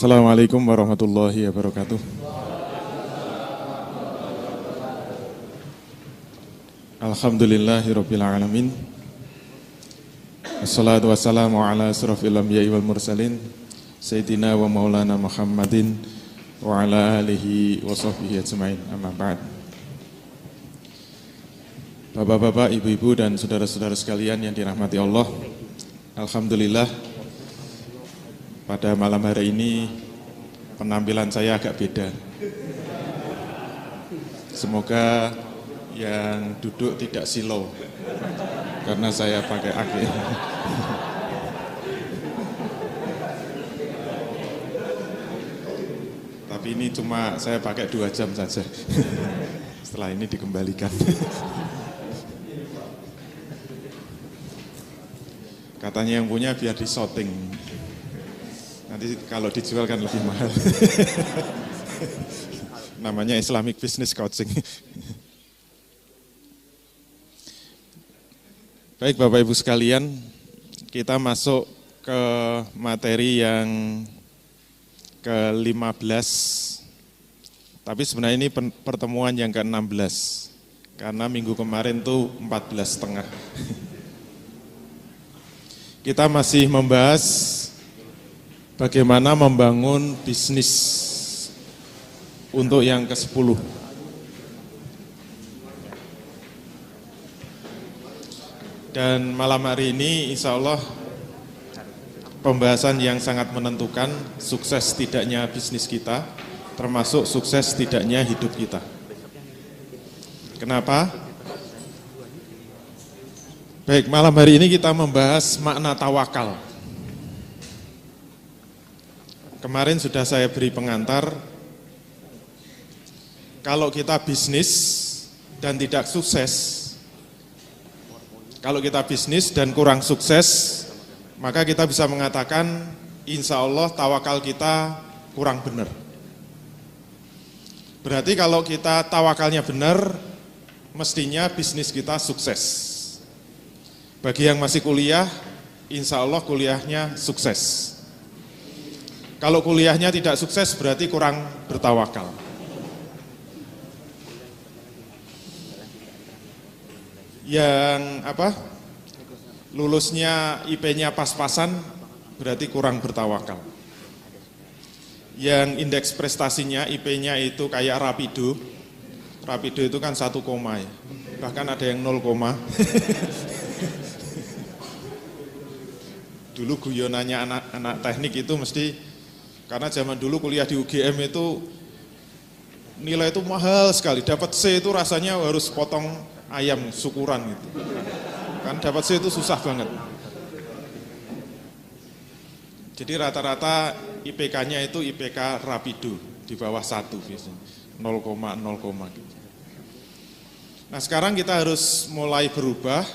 Assalamualaikum warahmatullahi wabarakatuh. Alhamdulillahirabbil alamin. Wassalatu wassalamu ala asrofil anbiya'i wal mursalin Sayyidina wa maulana Muhammadin wa ala alihi wa sahbihi ajma'in, amma ba'd. Bapak-bapak, ibu-ibu dan saudara-saudara sekalian yang dirahmati Allah, alhamdulillah pada malam hari ini penampilan saya agak beda. Semoga yang duduk tidak silau karena saya pakai aki. Tapi ini cuma saya pakai 2 jam saja. Setelah ini dikembalikan. Katanya yang punya biar disorting. Nanti kalau dijual kan lebih mahal. Namanya Islamic Business Coaching. Baik Bapak Ibu sekalian, kita masuk ke materi yang ke-15. Tapi sebenarnya ini pertemuan yang ke-16. Karena minggu kemarin tuh 14,5. Kita masih membahas bagaimana membangun bisnis untuk yang ke-10. Dan malam hari ini insya Allah pembahasan yang sangat menentukan sukses tidaknya bisnis kita, termasuk sukses tidaknya hidup kita. Kenapa? Baik, malam hari ini kita membahas makna tawakal. Kemarin sudah saya beri pengantar, kalau kita bisnis dan tidak sukses, kalau kita bisnis dan kurang sukses, maka kita bisa mengatakan insya Allah tawakal kita kurang benar. Berarti kalau kita tawakalnya benar, mestinya bisnis kita sukses. Bagi yang masih kuliah, insya Allah kuliahnya sukses. Kalau kuliahnya tidak sukses berarti kurang bertawakal. Yang lulusnya IP-nya pas-pasan berarti kurang bertawakal. Yang indeks prestasinya IP-nya itu kayak Rapido. Rapido itu kan 1, ya. Bahkan ada yang 0, Dulu guyonannya anak teknik itu mesti, karena zaman dulu kuliah di UGM itu nilai itu mahal sekali. Dapat C itu rasanya harus potong ayam syukuran gitu. Kan dapat C itu susah banget. Jadi rata-rata IPK-nya itu IPK Rapido di bawah 1 biasanya. 0,0 gitu. Nah, sekarang kita harus mulai berubah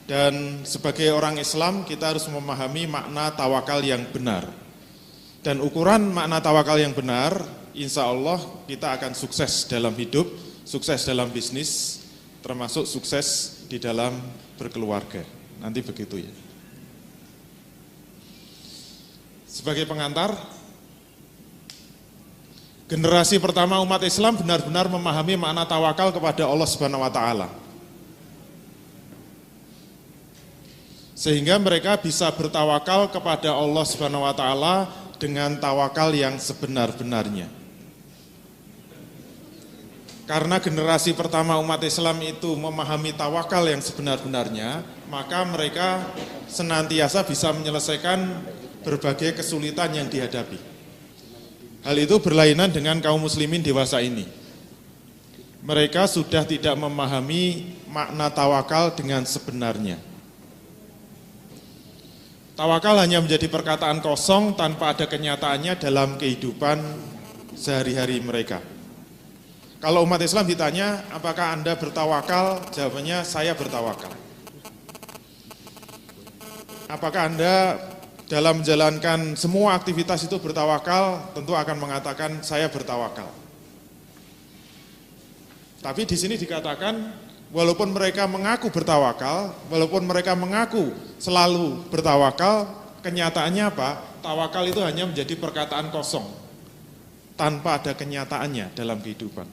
dan sebagai orang Islam kita harus memahami makna tawakal yang benar. Dan ukuran makna tawakal yang benar, insya Allah kita akan sukses dalam hidup, sukses dalam bisnis, termasuk sukses di dalam berkeluarga. Nanti begitu ya. Sebagai pengantar, generasi pertama umat Islam benar-benar memahami makna tawakal kepada Allah Subhanahu wa Ta'ala. Sehingga mereka bisa bertawakal kepada Allah Subhanahu wa Ta'ala dengan tawakal yang sebenar-benarnya. Karena generasi pertama umat Islam itu memahami tawakal yang sebenar-benarnya, maka mereka senantiasa bisa menyelesaikan berbagai kesulitan yang dihadapi. Hal itu berlainan dengan kaum muslimin dewasa ini. Mereka sudah tidak memahami makna tawakal dengan sebenarnya. Tawakal hanya menjadi perkataan kosong tanpa ada kenyataannya dalam kehidupan sehari-hari mereka. Kalau umat Islam ditanya, apakah Anda bertawakal? Jawabannya, saya bertawakal. Apakah Anda dalam menjalankan semua aktivitas itu bertawakal? Tentu akan mengatakan, saya bertawakal. Tapi di sini dikatakan, walaupun mereka mengaku bertawakal, walaupun mereka mengaku selalu bertawakal, kenyataannya apa? tawakal itu hanya menjadi perkataan kosong, tanpa ada kenyataannya dalam kehidupan.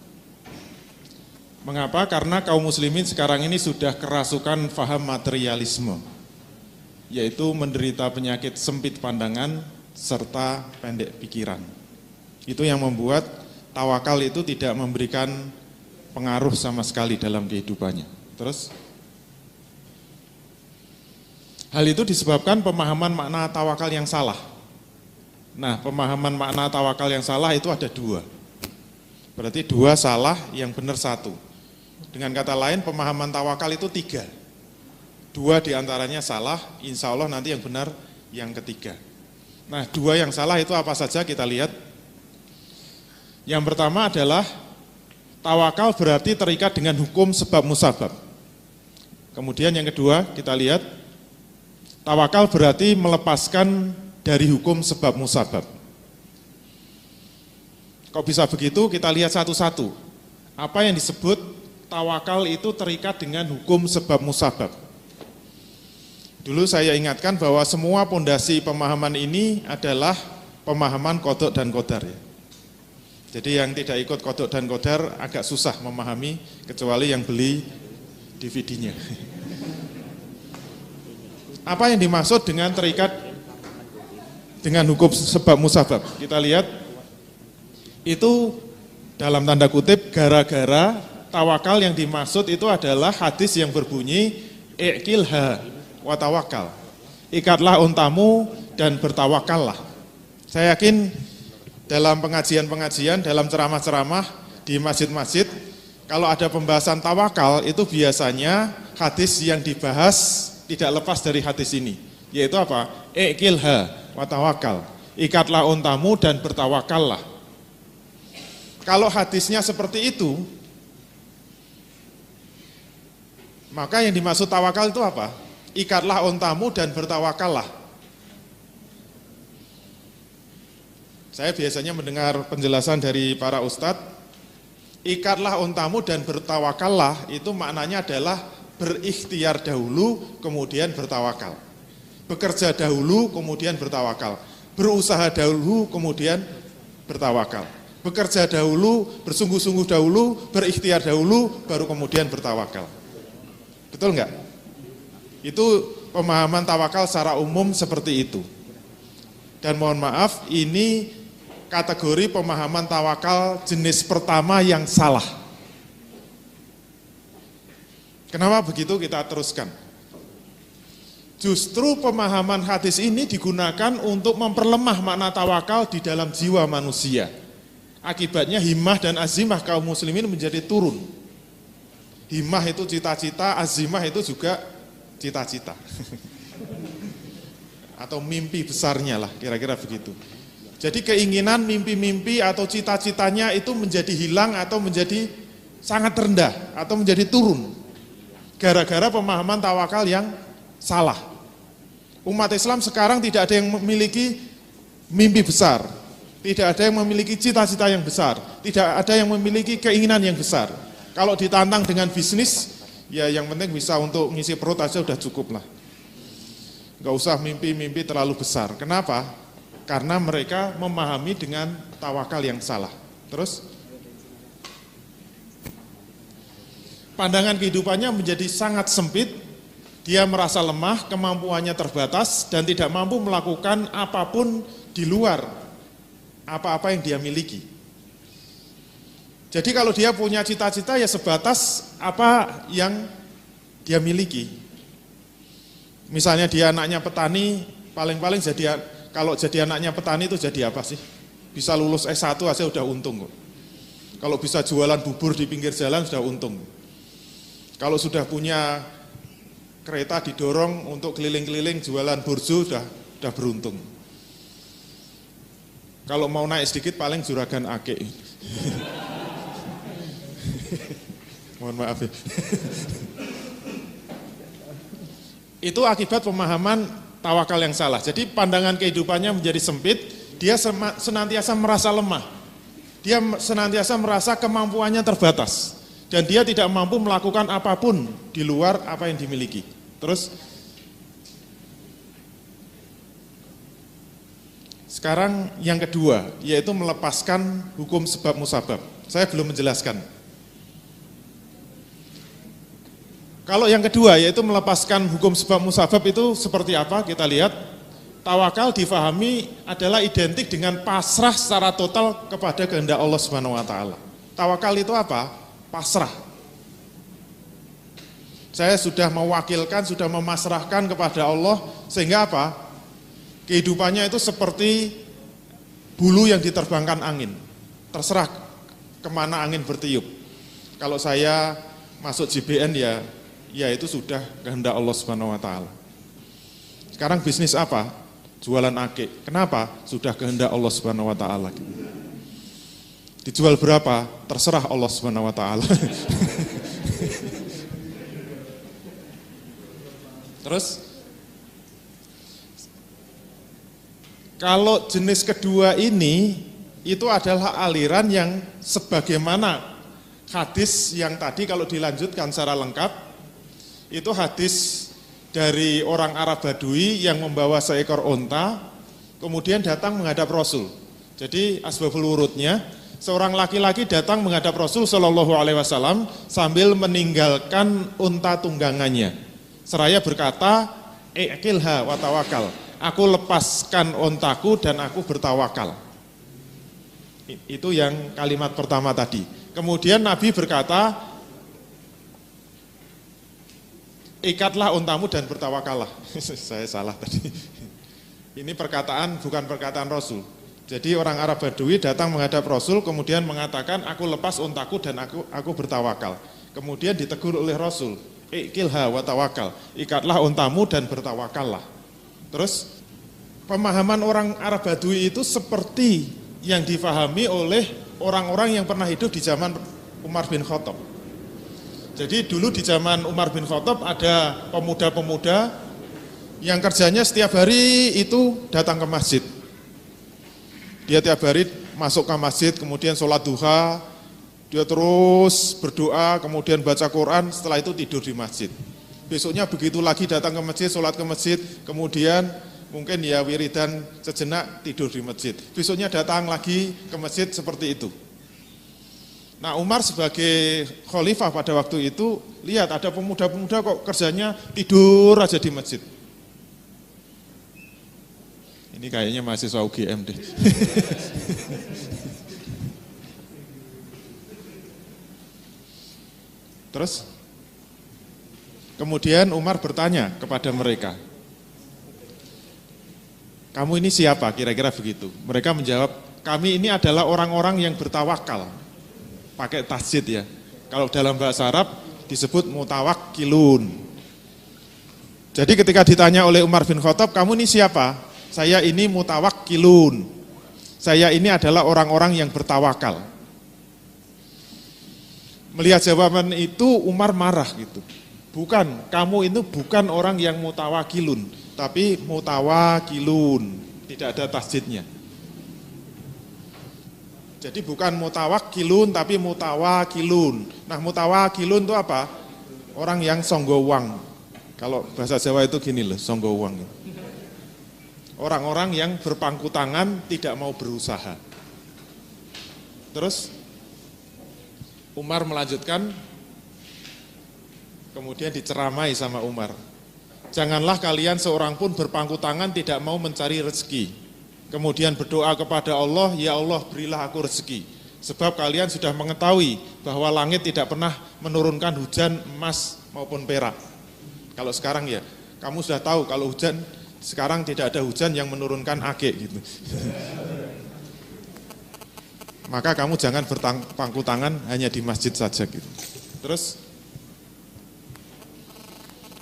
Mengapa? Karena kaum muslimin sekarang ini sudah kerasukan faham materialisme, yaitu menderita penyakit sempit pandangan serta pendek pikiran. Itu yang membuat tawakal itu tidak memberikan pengaruh sama sekali dalam kehidupannya. Terus, hal itu disebabkan pemahaman makna tawakal yang salah. Nah, pemahaman makna tawakal yang salah itu ada dua. Berarti dua salah, yang benar satu. Dengan kata lain, pemahaman tawakal itu tiga. Dua diantaranya salah, insya Allah nanti yang benar yang ketiga. Nah, dua yang salah itu apa saja kita lihat. Yang pertama adalah tawakal berarti terikat dengan hukum sebab musabab. Kemudian yang kedua kita lihat, tawakal berarti melepaskan dari hukum sebab musabab. Kok bisa begitu? Kita lihat satu-satu. Apa yang disebut tawakal itu terikat dengan hukum sebab musabab. Dulu saya ingatkan bahwa semua pondasi pemahaman ini adalah pemahaman qadha dan qadar ya. Jadi yang tidak ikut qadha dan qadar agak susah memahami, kecuali yang beli DVD-nya. Apa yang dimaksud dengan terikat dengan hukum sebab musabab? Kita lihat, itu dalam tanda kutip gara-gara tawakal yang dimaksud itu adalah hadis yang berbunyi iqilha wa tawakal. Ikatlah untamu dan bertawakallah. Saya yakin dalam pengajian-pengajian, dalam ceramah-ceramah di masjid-masjid, kalau ada pembahasan tawakal itu biasanya hadis yang dibahas tidak lepas dari hadis ini, yaitu apa? Iqilha wa tawakal. Ikatlah untamu dan bertawakallah. Kalau hadisnya seperti itu, maka yang dimaksud tawakal itu apa? Ikatlah untamu dan bertawakallah. Saya biasanya mendengar penjelasan dari para ustadz, ikatlah untamu dan bertawakallah itu maknanya adalah berikhtiar dahulu kemudian bertawakal. Bekerja dahulu kemudian bertawakal. Berusaha dahulu kemudian bertawakal. Bekerja dahulu, bersungguh-sungguh dahulu, berikhtiar dahulu, baru kemudian bertawakal. Betul enggak? Itu pemahaman tawakal secara umum seperti itu. Dan mohon maaf, ini kategori pemahaman tawakal jenis pertama yang salah. Kenapa begitu? Kita teruskan. Justru pemahaman hadis ini digunakan untuk memperlemah makna tawakal di dalam jiwa manusia. Akibatnya himmah dan azimah kaum muslimin menjadi turun. Himmah itu cita-cita, azimah itu juga cita-cita. Atau mimpi besarnya lah, kira-kira begitu. Jadi keinginan, mimpi-mimpi atau cita-citanya itu menjadi hilang atau menjadi sangat rendah atau menjadi turun. Gara-gara pemahaman tawakal yang salah. Umat Islam sekarang tidak ada yang memiliki mimpi besar, tidak ada yang memiliki cita-cita yang besar, tidak ada yang memiliki keinginan yang besar. Kalau ditantang dengan bisnis, ya yang penting bisa untuk ngisi perut aja udah cukup lah. Gak usah mimpi-mimpi terlalu besar. Kenapa? Karena mereka memahami dengan tawakal yang salah. Terus, pandangan kehidupannya menjadi sangat sempit, dia merasa lemah, kemampuannya terbatas, dan tidak mampu melakukan apapun di luar apa-apa yang dia miliki. Jadi kalau dia punya cita-cita ya sebatas apa yang dia miliki. Misalnya dia anaknya petani, paling-paling kalau jadi anaknya petani itu jadi apa sih? Bisa lulus S1 aja udah untung kok. Kalau bisa jualan bubur di pinggir jalan sudah untung. Kalau sudah punya kereta didorong untuk keliling-keliling jualan burjo sudah beruntung. Kalau mau naik sedikit paling juragan ake. Mohon maaf ya. Itu akibat pemahaman tawakal yang salah. Jadi pandangan kehidupannya menjadi sempit, dia senantiasa merasa lemah. Dia senantiasa merasa kemampuannya terbatas. Dan dia tidak mampu melakukan apapun di luar apa yang dimiliki. Terus, Sekarang yang kedua, yaitu melepaskan hukum sebab musabab. Saya belum menjelaskan. Kalau yang kedua, yaitu melepaskan hukum sebab musabab itu seperti apa? Kita lihat, tawakal difahami adalah identik dengan pasrah secara total kepada kehendak Allah Subhanahu wa taala. Tawakal itu apa? Pasrah. Saya sudah mewakilkan, sudah memasrahkan kepada Allah, sehingga apa? Kehidupannya itu seperti bulu yang diterbangkan angin. Terserah kemana angin bertiup. Kalau saya masuk JBN ya itu sudah kehendak Allah Subhanahu wa taala. Sekarang bisnis apa? Jualan ake. Kenapa? Sudah kehendak Allah Subhanahu wa taala. Dijual berapa? Terserah Allah Subhanahu wa taala. Terus kalau jenis kedua ini itu adalah aliran yang sebagaimana hadis yang tadi kalau dilanjutkan secara lengkap itu hadis dari orang Arab Badui yang membawa seekor onta kemudian datang menghadap Rasul. Jadi asbabul wurudnya seorang laki-laki datang menghadap Rasul Shallallahu Alaihi Wasallam sambil meninggalkan onta tunggangannya. Seraya berkata, "Iqilha wa tawakal." Aku lepaskan ontaku dan aku bertawakal. Itu yang kalimat pertama tadi. Kemudian Nabi berkata, ikatlah ontamu dan bertawakallah. Saya salah tadi. Ini perkataan, bukan perkataan Rasul. Jadi orang Arab Badui datang menghadap Rasul, kemudian mengatakan, aku lepas ontaku dan aku bertawakal. Kemudian ditegur oleh Rasul, ikilha wa tawakal, ikatlah ontamu dan bertawakallah. Terus pemahaman orang Arab Badui itu seperti yang difahami oleh orang-orang yang pernah hidup di zaman Umar bin Khattab. Jadi dulu di zaman Umar bin Khattab ada pemuda-pemuda yang kerjanya setiap hari itu datang ke masjid. Dia tiap hari masuk ke masjid, kemudian sholat duha, dia terus berdoa, kemudian baca Quran, setelah itu tidur di masjid. Besoknya begitu lagi datang ke masjid, sholat ke masjid, kemudian mungkin ya wiridan sejenak, tidur di masjid. Besoknya datang lagi ke masjid seperti itu. Nah Umar sebagai khalifah pada waktu itu, lihat ada pemuda-pemuda kok kerjanya tidur aja di masjid. Ini kayaknya mahasiswa UGM deh. Terus kemudian Umar bertanya kepada mereka, kamu ini siapa? Kira-kira begitu. Mereka menjawab, kami ini adalah orang-orang yang bertawakal. Pakai tasjid ya. Kalau dalam bahasa Arab disebut mutawakkilun. Jadi ketika ditanya oleh Umar bin Khattab, kamu ini siapa? Saya ini mutawakkilun. Saya ini adalah orang-orang yang bertawakal. Melihat jawaban itu Umar marah gitu. Bukan, kamu itu bukan orang yang mutawakilun, tapi mutawakilun. Tidak ada tasjidnya. Jadi bukan mutawakilun tapi mutawakilun. Nah mutawakilun itu apa? Orang yang songgowang. Kalau bahasa Jawa itu gini loh, songgowang. Orang-orang yang berpangku tangan tidak mau berusaha. Terus Umar melanjutkan, kemudian diceramai sama Umar. Janganlah kalian seorang pun berpangku tangan tidak mau mencari rezeki. Kemudian berdoa kepada Allah, ya Allah berilah aku rezeki. Sebab kalian sudah mengetahui bahwa langit tidak pernah menurunkan hujan emas maupun perak. Kalau sekarang ya, kamu sudah tahu kalau hujan, sekarang tidak ada hujan yang menurunkan age gitu. Maka kamu jangan berpangku tangan hanya di masjid saja gitu. Terus,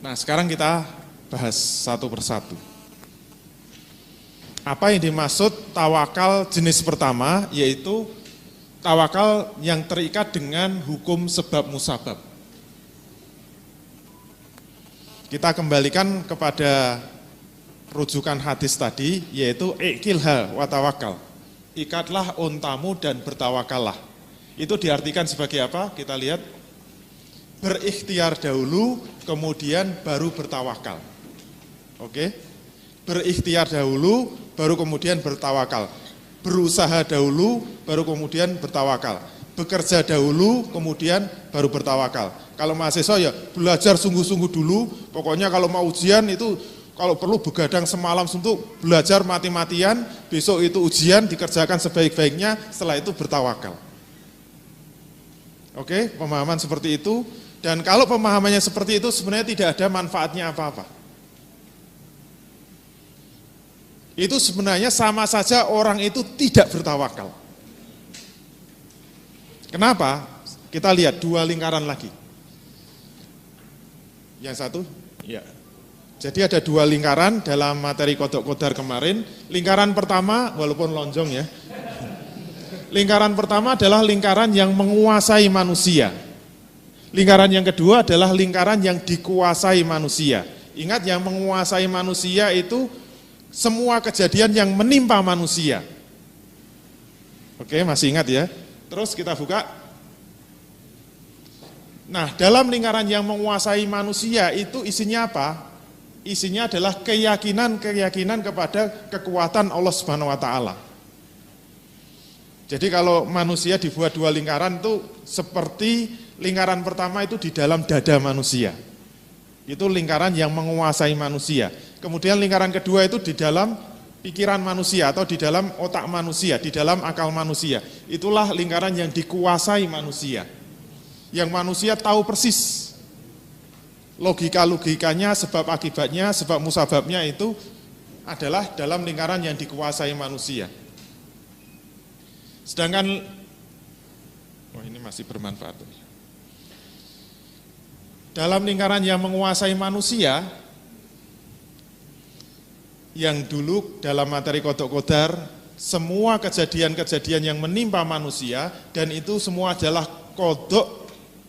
nah sekarang kita bahas satu persatu. Apa yang dimaksud tawakal jenis pertama, yaitu tawakal yang terikat dengan hukum sebab musabab. Kita kembalikan kepada rujukan hadis tadi, yaitu iqilha wa tawakal. Ikatlah ontamu dan bertawakallah. Itu diartikan sebagai apa? Kita lihat, berikhtiar dahulu, kemudian baru bertawakal. Oke? Berikhtiar dahulu, baru kemudian bertawakal. Berusaha dahulu, baru kemudian bertawakal. Bekerja dahulu, kemudian baru bertawakal. Kalau mahasiswa ya belajar sungguh-sungguh dulu, pokoknya kalau mau ujian itu kalau perlu begadang semalam untuk belajar mati-matian, besok itu ujian dikerjakan sebaik-baiknya, setelah itu bertawakal. Oke, pemahaman seperti itu. Dan kalau pemahamannya seperti itu sebenarnya tidak ada manfaatnya apa-apa. Itu sebenarnya sama saja orang itu tidak bertawakal. Kenapa? Kita lihat dua lingkaran lagi. Yang satu, ya. Jadi ada dua lingkaran dalam materi Qodok Qodar kemarin. Lingkaran pertama, walaupun lonjong ya. Lingkaran pertama adalah lingkaran yang menguasai manusia. Lingkaran yang kedua adalah lingkaran yang dikuasai manusia. Ingat, yang menguasai manusia itu semua kejadian yang menimpa manusia. Oke, masih ingat ya? Terus kita buka. Nah, dalam lingkaran yang menguasai manusia itu isinya apa? Isinya adalah keyakinan kepada kekuatan Allah Subhanahu wa taala. Jadi kalau manusia dibuat dua lingkaran itu seperti lingkaran pertama itu di dalam dada manusia. Itu lingkaran yang menguasai manusia. Kemudian lingkaran kedua itu di dalam pikiran manusia atau di dalam otak manusia, di dalam akal manusia. Itulah lingkaran yang dikuasai manusia. Yang manusia tahu persis logika-logikanya, sebab akibatnya, sebab musababnya itu adalah dalam lingkaran yang dikuasai manusia. Sedangkan, ini masih bermanfaat. Dalam lingkaran yang menguasai manusia, yang dulu dalam materi Qodok Qodar, semua kejadian-kejadian yang menimpa manusia, dan itu semua adalah qodok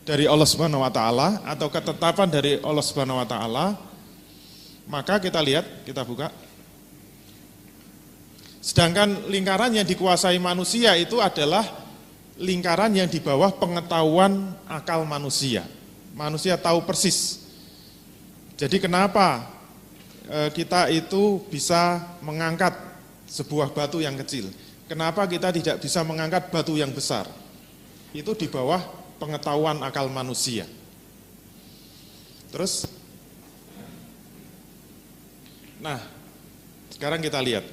dari Allah Subhanahu wa taala atau ketetapan dari Allah Subhanahu wa taala. Maka kita lihat, kita buka. Sedangkan lingkaran yang dikuasai manusia itu adalah lingkaran yang di bawah pengetahuan akal manusia. Manusia tahu persis. Jadi kenapa kita itu bisa mengangkat sebuah batu yang kecil? Kenapa kita tidak bisa mengangkat batu yang besar? Itu di bawah pengetahuan akal manusia. Terus, nah, sekarang kita lihat.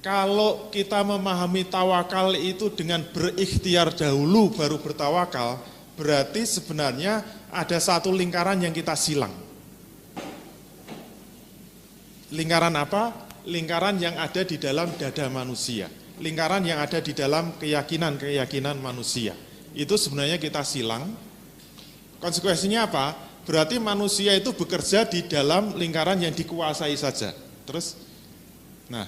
Kalau kita memahami tawakal itu dengan berikhtiar dahulu baru bertawakal, berarti sebenarnya ada satu lingkaran yang kita silang. Lingkaran apa? Lingkaran yang ada di dalam dada manusia. Lingkaran yang ada di dalam keyakinan manusia. Itu sebenarnya kita silang. Konsekuensinya apa? Berarti manusia itu bekerja di dalam lingkaran yang dikuasai saja. Terus, nah,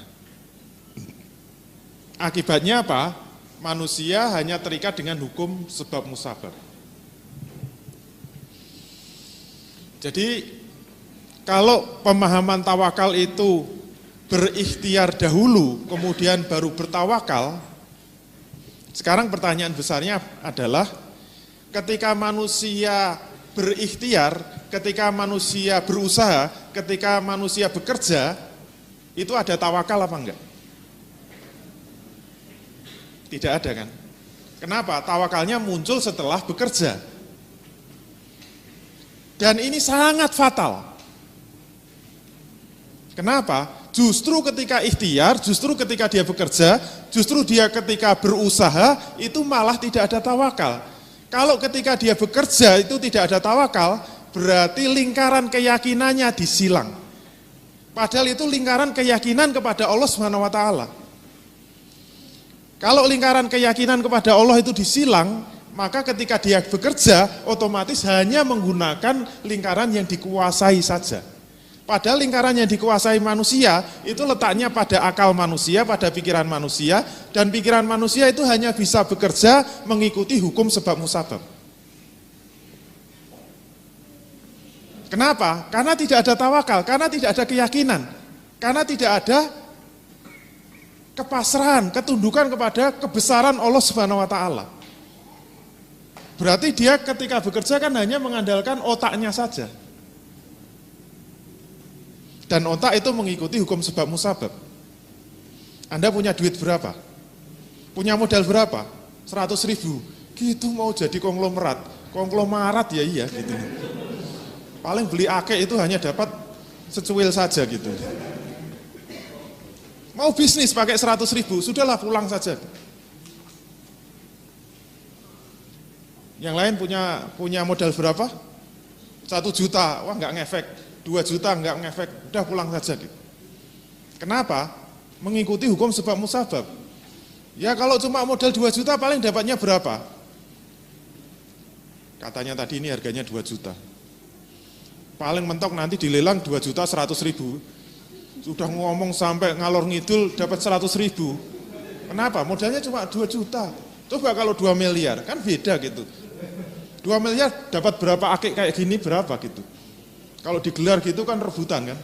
akibatnya apa? Manusia hanya terikat dengan hukum sebab musabab. Jadi, kalau pemahaman tawakal itu berikhtiar dahulu, kemudian baru bertawakal. Sekarang pertanyaan besarnya adalah, ketika manusia berikhtiar, ketika manusia berusaha, ketika manusia bekerja, itu ada tawakal apa enggak? Tidak ada kan? Kenapa? Tawakalnya muncul setelah bekerja. Dan ini sangat fatal. Kenapa? Justru ketika ikhtiar, justru ketika dia bekerja, justru dia ketika berusaha, itu malah tidak ada tawakal. Kalau ketika dia bekerja itu tidak ada tawakal, berarti lingkaran keyakinannya disilang. Padahal itu lingkaran keyakinan kepada Allah Subhanahu wa taala. Kalau lingkaran keyakinan kepada Allah itu disilang, maka ketika dia bekerja, otomatis hanya menggunakan lingkaran yang dikuasai saja. Padahal lingkaran yang dikuasai manusia itu letaknya pada akal manusia, pada pikiran manusia, dan pikiran manusia itu hanya bisa bekerja mengikuti hukum sebab musabab. Kenapa? Karena tidak ada tawakal, karena tidak ada keyakinan, karena tidak ada kepasrahan, ketundukan kepada kebesaran Allah Subhanahu wa taala. Berarti dia ketika bekerja kan hanya mengandalkan otaknya saja. Dan otak itu mengikuti hukum sebab musabab. Anda punya duit berapa? Punya modal berapa? 100.000. Gitu mau jadi konglomerat ya iya gitu. Paling beli akeh itu hanya dapat secuil saja gitu. Mau bisnis pakai 100.000, sudahlah pulang saja. Yang lain punya modal berapa? 1 juta, wah nggak ngefek. 2 juta nggak ngefek, udah pulang saja gitu. Kenapa? Mengikuti hukum sebab musabab. Ya kalau cuma modal 2 juta paling dapatnya berapa? Katanya tadi ini harganya 2 juta. Paling mentok nanti dilelang 2 juta 100.000. Sudah ngomong sampai ngalor ngidul dapat 100.000. Kenapa? Modalnya cuma 2 juta. Coba kalau 2 miliar, kan beda gitu. 2 miliar dapat berapa akik kayak gini berapa gitu. Kalau digelar gitu kan rebutan kan.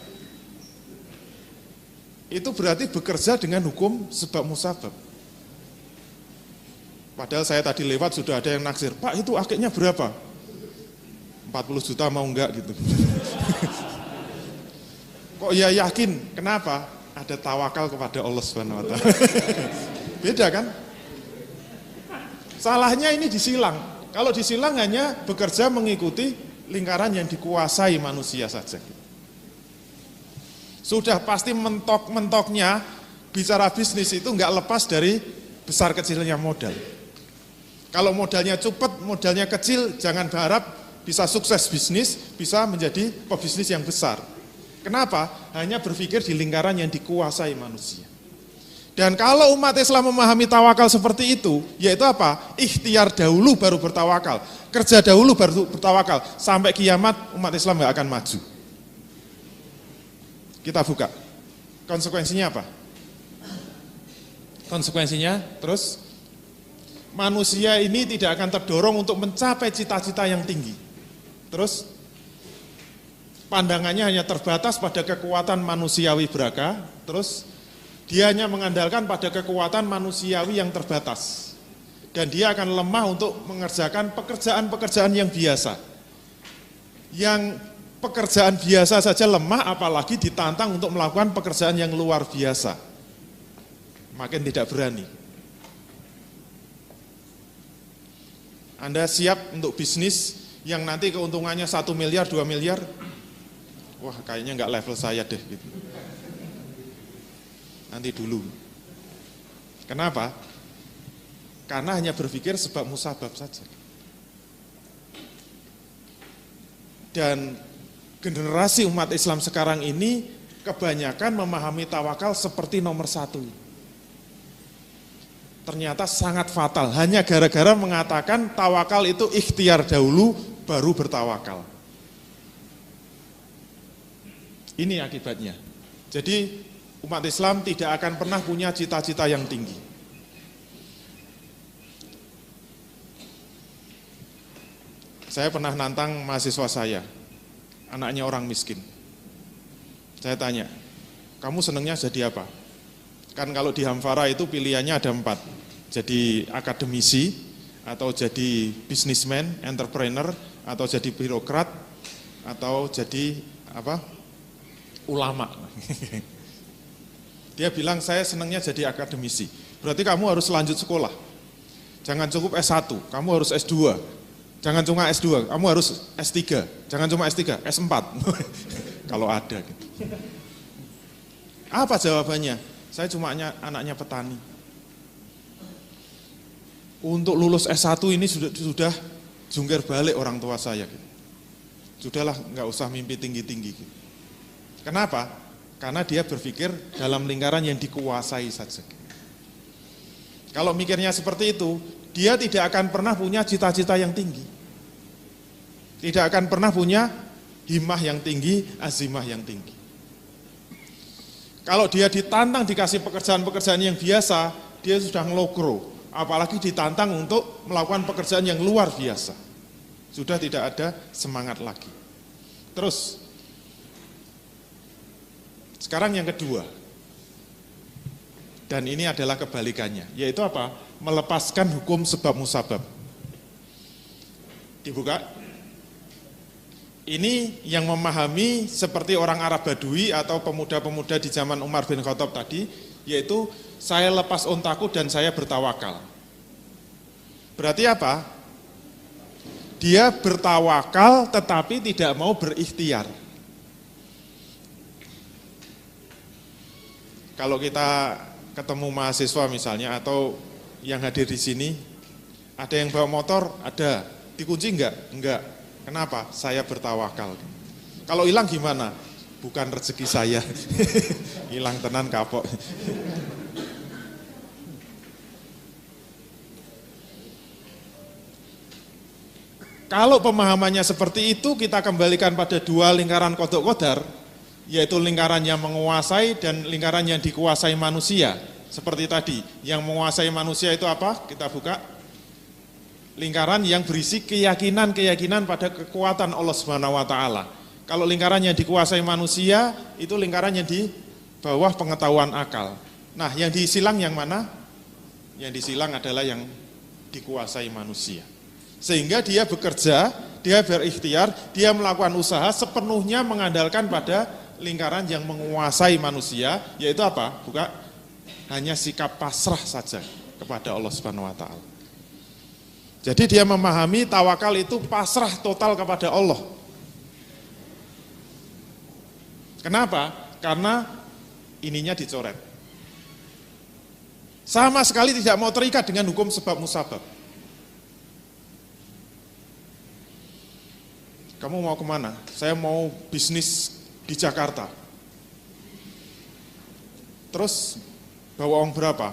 Itu berarti bekerja dengan hukum sebab musabab. Padahal saya tadi lewat sudah ada yang naksir, Pak itu akiknya berapa? 40 juta mau enggak gitu. Kok ya yakin? Kenapa? Ada tawakal kepada Allah Subhanahu wa taala. Beda kan? Salahnya ini disilang. Kalau disilang hanya bekerja mengikuti lingkaran yang dikuasai manusia saja. Sudah pasti mentok-mentoknya bicara bisnis itu enggak lepas dari besar kecilnya modal. Kalau modalnya cepat, modalnya kecil, jangan berharap bisa sukses bisnis, bisa menjadi pebisnis yang besar. Kenapa? Hanya berpikir di lingkaran yang dikuasai manusia. Dan kalau umat Islam memahami tawakal seperti itu, yaitu apa? Ikhtiar dahulu baru bertawakal. Kerja dahulu baru bertawakal. Sampai kiamat umat Islam gak akan maju. Kita buka. Konsekuensinya apa? Konsekuensinya terus manusia ini tidak akan terdorong untuk mencapai cita-cita yang tinggi. Terus pandangannya hanya terbatas pada kekuatan manusiawi belaka. Terus dia hanya mengandalkan pada kekuatan manusiawi yang terbatas. Dan dia akan lemah untuk mengerjakan pekerjaan-pekerjaan yang biasa. Yang pekerjaan biasa saja lemah, apalagi ditantang untuk melakukan pekerjaan yang luar biasa. Makin tidak berani. Anda siap untuk bisnis yang nanti keuntungannya 1 miliar, 2 miliar? Wah kayaknya nggak level saya deh gitu. Nanti dulu. Kenapa? Karena hanya berpikir sebab musabab saja. Dan generasi umat Islam sekarang ini kebanyakan memahami tawakal seperti nomor 1. Ternyata sangat fatal, hanya gara-gara mengatakan tawakal itu ikhtiar dahulu baru bertawakal. Ini akibatnya. Jadi umat Islam tidak akan pernah punya cita-cita yang tinggi. Saya pernah nantang mahasiswa saya, anaknya orang miskin. Saya tanya, kamu senangnya jadi apa? Kan kalau di Hamfara itu pilihannya ada 4. Jadi akademisi, atau jadi businessman, entrepreneur, atau jadi birokrat, atau jadi ulama. Dia bilang saya senangnya jadi akademisi. Berarti kamu harus lanjut sekolah. Jangan cukup S1, kamu harus S2. Jangan cuma S2, kamu harus S3. Jangan cuma S3, S4. Kalau ada gitu. Apa jawabannya? Saya cuma anaknya petani. Untuk lulus S1 ini sudah jungkir balik orang tua saya gitu. Sudahlah, nggak usah mimpi tinggi-tinggi gitu. Kenapa? Karena dia berpikir dalam lingkaran yang dikuasai saja. Kalau mikirnya seperti itu, dia tidak akan pernah punya cita-cita yang tinggi. Tidak akan pernah punya himmah yang tinggi, azimah yang tinggi. Kalau dia ditantang dikasih pekerjaan-pekerjaan yang biasa, dia sudah ngelokro. Apalagi ditantang untuk melakukan pekerjaan yang luar biasa. Sudah tidak ada semangat lagi. Terus, sekarang yang kedua, dan ini adalah kebalikannya, yaitu apa? Melepaskan hukum sebab musabab. Dibuka. ini yang memahami seperti orang Arab Badui atau pemuda-pemuda di zaman Umar bin Khattab tadi, yaitu saya lepas untaku dan saya bertawakal. Berarti apa? Dia bertawakal tetapi tidak mau berikhtiar. Kalau kita ketemu mahasiswa misalnya atau yang hadir di sini, ada yang bawa motor, ada. Dikunci enggak? Enggak. Kenapa? Saya bertawakal. Kalau hilang gimana? Bukan rezeki saya. Hilang tenan kapok. Kalau pemahamannya seperti itu, kita kembalikan pada dua lingkaran kodok kodar, yaitu lingkaran yang menguasai dan lingkaran yang dikuasai manusia. Seperti tadi, yang menguasai manusia itu apa? Kita buka. Lingkaran yang berisi keyakinan-keyakinan pada kekuatan Allah Subhanahu wa taala. Kalau lingkaran yang dikuasai manusia, itu lingkaran yang di bawah pengetahuan akal. Nah, yang disilang yang mana? Yang disilang adalah yang dikuasai manusia. Sehingga dia bekerja, dia berikhtiar, dia melakukan usaha sepenuhnya mengandalkan pada lingkaran yang menguasai manusia, yaitu apa? Bukan hanya sikap pasrah saja kepada Allah Subhanahu wa taala. Jadi dia memahami tawakal itu pasrah total kepada Allah. Kenapa? Karena ininya dicoret. Sama sekali tidak mau terikat dengan hukum sebab musabab. Kamu mau kemana? Saya mau bisnis di Jakarta. Terus bawa uang berapa?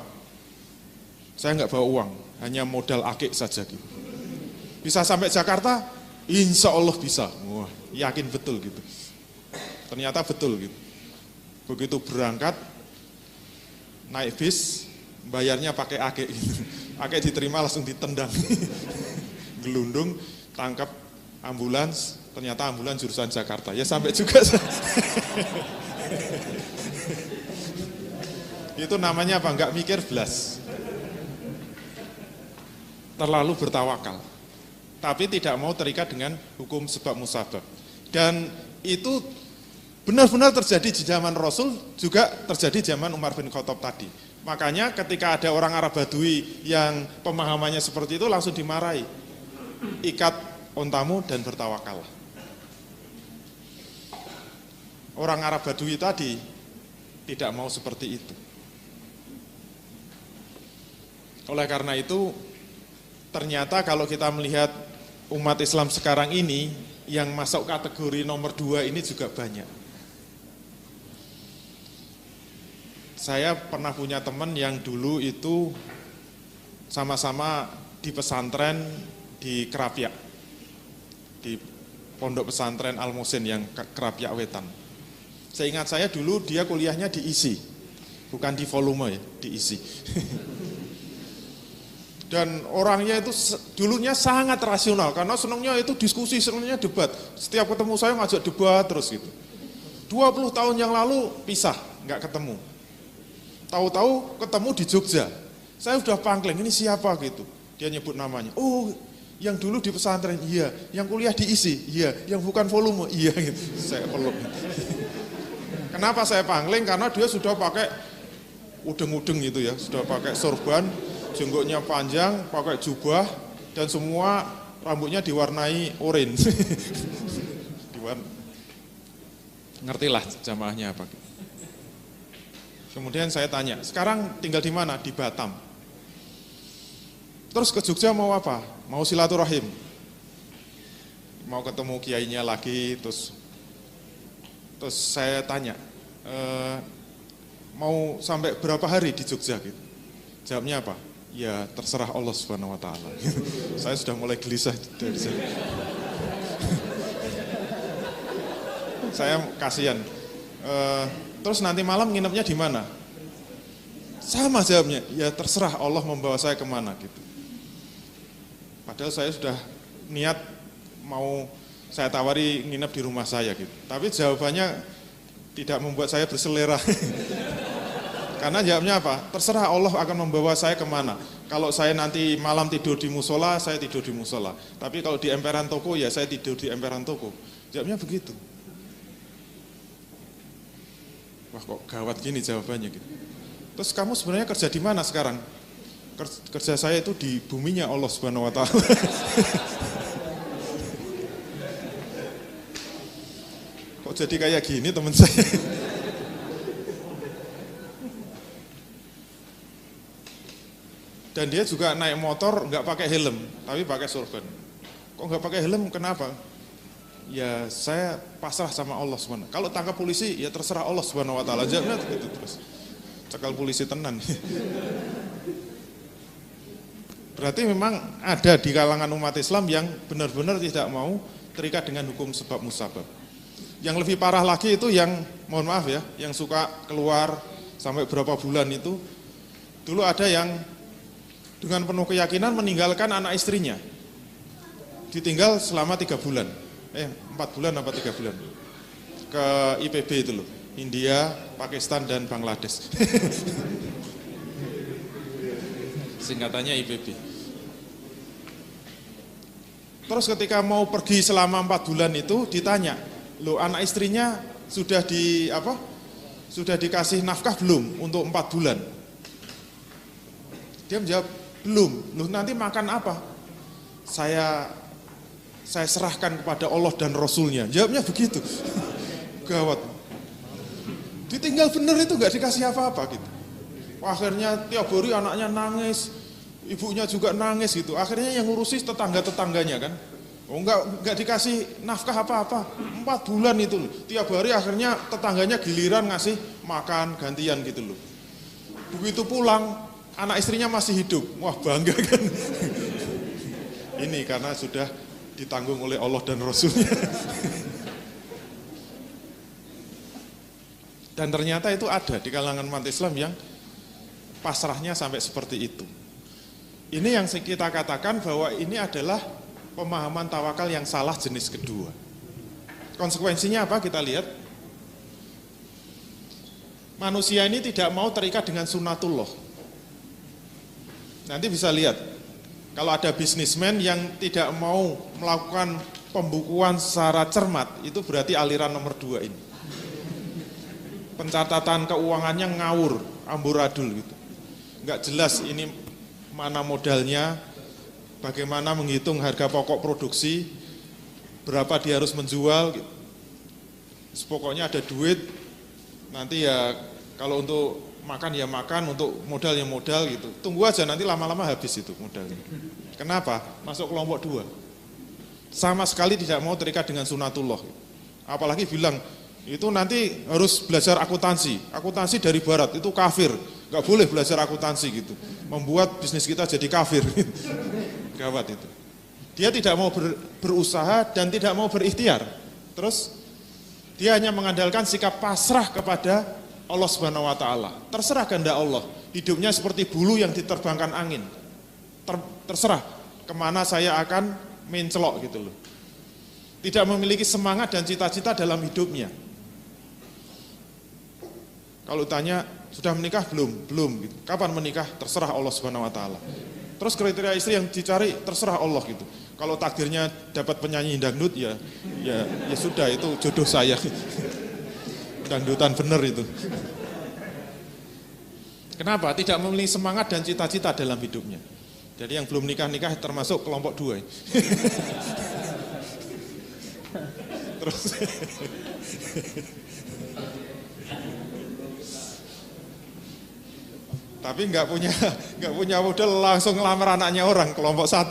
Saya nggak bawa uang, hanya modal akik saja gitu. Bisa sampai Jakarta? Insya Allah bisa. Wah, yakin betul gitu. Ternyata betul gitu. Begitu berangkat, naik bis, bayarnya pakai akik gitu. Akik diterima langsung ditendang. Gelundung, tangkap ambulans, ternyata ambulans jurusan Jakarta. Ya sampai juga. Itu namanya apa? Enggak mikir belas. Terlalu bertawakal. Tapi tidak mau terikat dengan hukum sebab musabab. Dan itu benar-benar terjadi di zaman Rasul, juga terjadi zaman Umar bin Khattab tadi. Makanya ketika ada orang Arab Badui yang pemahamannya seperti itu langsung dimarahi. Ikat ontamu dan bertawakallah. Orang Arab Badui tadi tidak mau seperti itu. Oleh karena itu, ternyata kalau kita melihat umat Islam sekarang ini, yang masuk kategori nomor 2 ini juga banyak. Saya pernah punya teman yang dulu itu sama-sama di pesantren di Krapyak, di pondok pesantren Al-Musin yang Krapyak Wetan. Seingat saya dulu dia kuliahnya diisi, bukan di volume ya, diisi. Dan orangnya itu dulunya sangat rasional, karena senangnya itu diskusi, senangnya debat. Setiap ketemu saya ngajak debat terus gitu. 20 tahun yang lalu pisah, nggak ketemu. Tahu-tahu ketemu di Jogja. Saya udah pangling, ini siapa gitu. Dia nyebut namanya. Oh, yang dulu di pesantren, iya. Yang kuliah diisi, iya. Yang bukan volume, iya gitu. Saya peluk. Kenapa saya pangling? Karena dia sudah pakai udeng-udeng gitu ya, sudah pakai sorban, jenggotnya panjang, pakai jubah, dan semua rambutnya diwarnai oranye. Ngertilah jamaahnya apa. Kemudian saya tanya, sekarang tinggal di mana? Di Batam. Terus ke Jogja mau apa? Mau silaturahim. Mau ketemu kiainya lagi, terus saya tanya, mau sampai berapa hari di Jogja gitu? Jawabnya apa? Ya terserah Allah Subhanahu wa taala. Saya sudah mulai gelisah dari sana. Saya kasihan. Terus nanti malam nginepnya di mana? Sama jawabnya, ya terserah Allah membawa saya kemana gitu. Padahal saya sudah niat mau saya tawari nginep di rumah saya gitu. Tapi jawabannya tidak membuat saya berselera. Karena jawabnya apa? Terserah Allah akan membawa saya kemana. Kalau saya nanti malam tidur di musola, saya tidur di musola. Tapi kalau di emperan toko, ya saya tidur di emperan toko. Jawabnya begitu. Wah kok gawat gini jawabannya gitu. Terus kamu sebenarnya kerja di mana sekarang? Kerja saya itu di buminya Allah Subhanahu wa taala. Kok jadi kayak gini teman saya? Dan dia juga naik motor nggak pakai helm, tapi pakai sorban. Kok nggak pakai helm? Kenapa? Ya saya pasrah sama Allah Subhanahu. Kalau tangkap polisi ya terserah Allah Subhanahu wa taala. Jawabnya gitu terus. Cekal polisi tenan. Berarti memang ada di kalangan umat Islam yang benar-benar tidak mau terikat dengan hukum sebab musabab. Yang lebih parah lagi itu yang, mohon maaf ya, yang suka keluar sampai berapa bulan itu. Dulu ada yang dengan penuh keyakinan meninggalkan anak istrinya. Ditinggal selama 3 bulan. 4 bulan apa 3 bulan. Ke IPB itu loh. India, Pakistan, dan Bangladesh. Singkatannya IPB. Terus ketika mau pergi selama 4 bulan itu ditanya, loh anak istrinya sudah sudah dikasih nafkah belum untuk 4 bulan? Dia menjawab, belum. Loh nanti makan apa? Saya serahkan kepada Allah dan Rasulnya. Jawabnya begitu. Gawat. Ditinggal bener itu nggak dikasih apa-apa gitu. Akhirnya tiap hari anaknya nangis, ibunya juga nangis gitu. Akhirnya yang ngurusi tetangga-tetangganya kan. Oh enggak dikasih nafkah apa-apa. 4 bulan itu loh. Tiap hari akhirnya tetangganya giliran ngasih makan gantian gitu loh. Begitu pulang, anak istrinya masih hidup. Wah bangga kan. Ini karena sudah ditanggung oleh Allah dan Rasulnya. Dan ternyata itu ada di kalangan umat Islam yang pasrahnya sampai seperti itu. Ini yang kita katakan bahwa ini adalah pemahaman tawakal yang salah jenis kedua. Konsekuensinya apa? Kita lihat. Manusia ini tidak mau terikat dengan sunnatullah. Nanti bisa lihat. Kalau ada bisnismen yang tidak mau melakukan pembukuan secara cermat, itu berarti aliran nomor 2 ini. Pencatatan keuangannya ngawur, amburadul gitu. Enggak jelas ini mana modalnya, bagaimana menghitung harga pokok produksi, berapa dia harus menjual. Gitu. Pokoknya ada duit, nanti ya kalau untuk makan ya makan, untuk modal ya modal gitu. Tunggu aja nanti lama-lama habis itu modalnya. Kenapa? Masuk kelompok 2. Sama sekali tidak mau terikat dengan sunatullah. Apalagi bilang, itu nanti harus belajar akuntansi. Akuntansi dari barat, itu kafir. Gak boleh belajar akuntansi gitu. Membuat bisnis kita jadi kafir. Gawat itu. Dia tidak mau berusaha dan tidak mau berikhtiar. Terus, dia hanya mengandalkan sikap pasrah kepada Allah Subhanahu wa taala. Terserah kehendak Allah. Hidupnya seperti bulu yang diterbangkan angin. Terserah kemana saya akan mencelok gitu loh. Tidak memiliki semangat dan cita-cita dalam hidupnya. Kalau tanya, sudah menikah belum? Belum. Gitu. Kapan menikah? Terserah Allah Subhanahu wa taala. Terus kriteria istri yang dicari terserah Allah gitu. Kalau takdirnya dapat penyanyi dangdut ya sudah itu jodoh saya. Dangdutan bener itu. Kenapa? Tidak memiliki semangat dan cita-cita dalam hidupnya. Jadi yang belum nikah-nikah termasuk kelompok 2. Terus tapi nggak punya modal langsung ngelamar anaknya orang kelompok 1.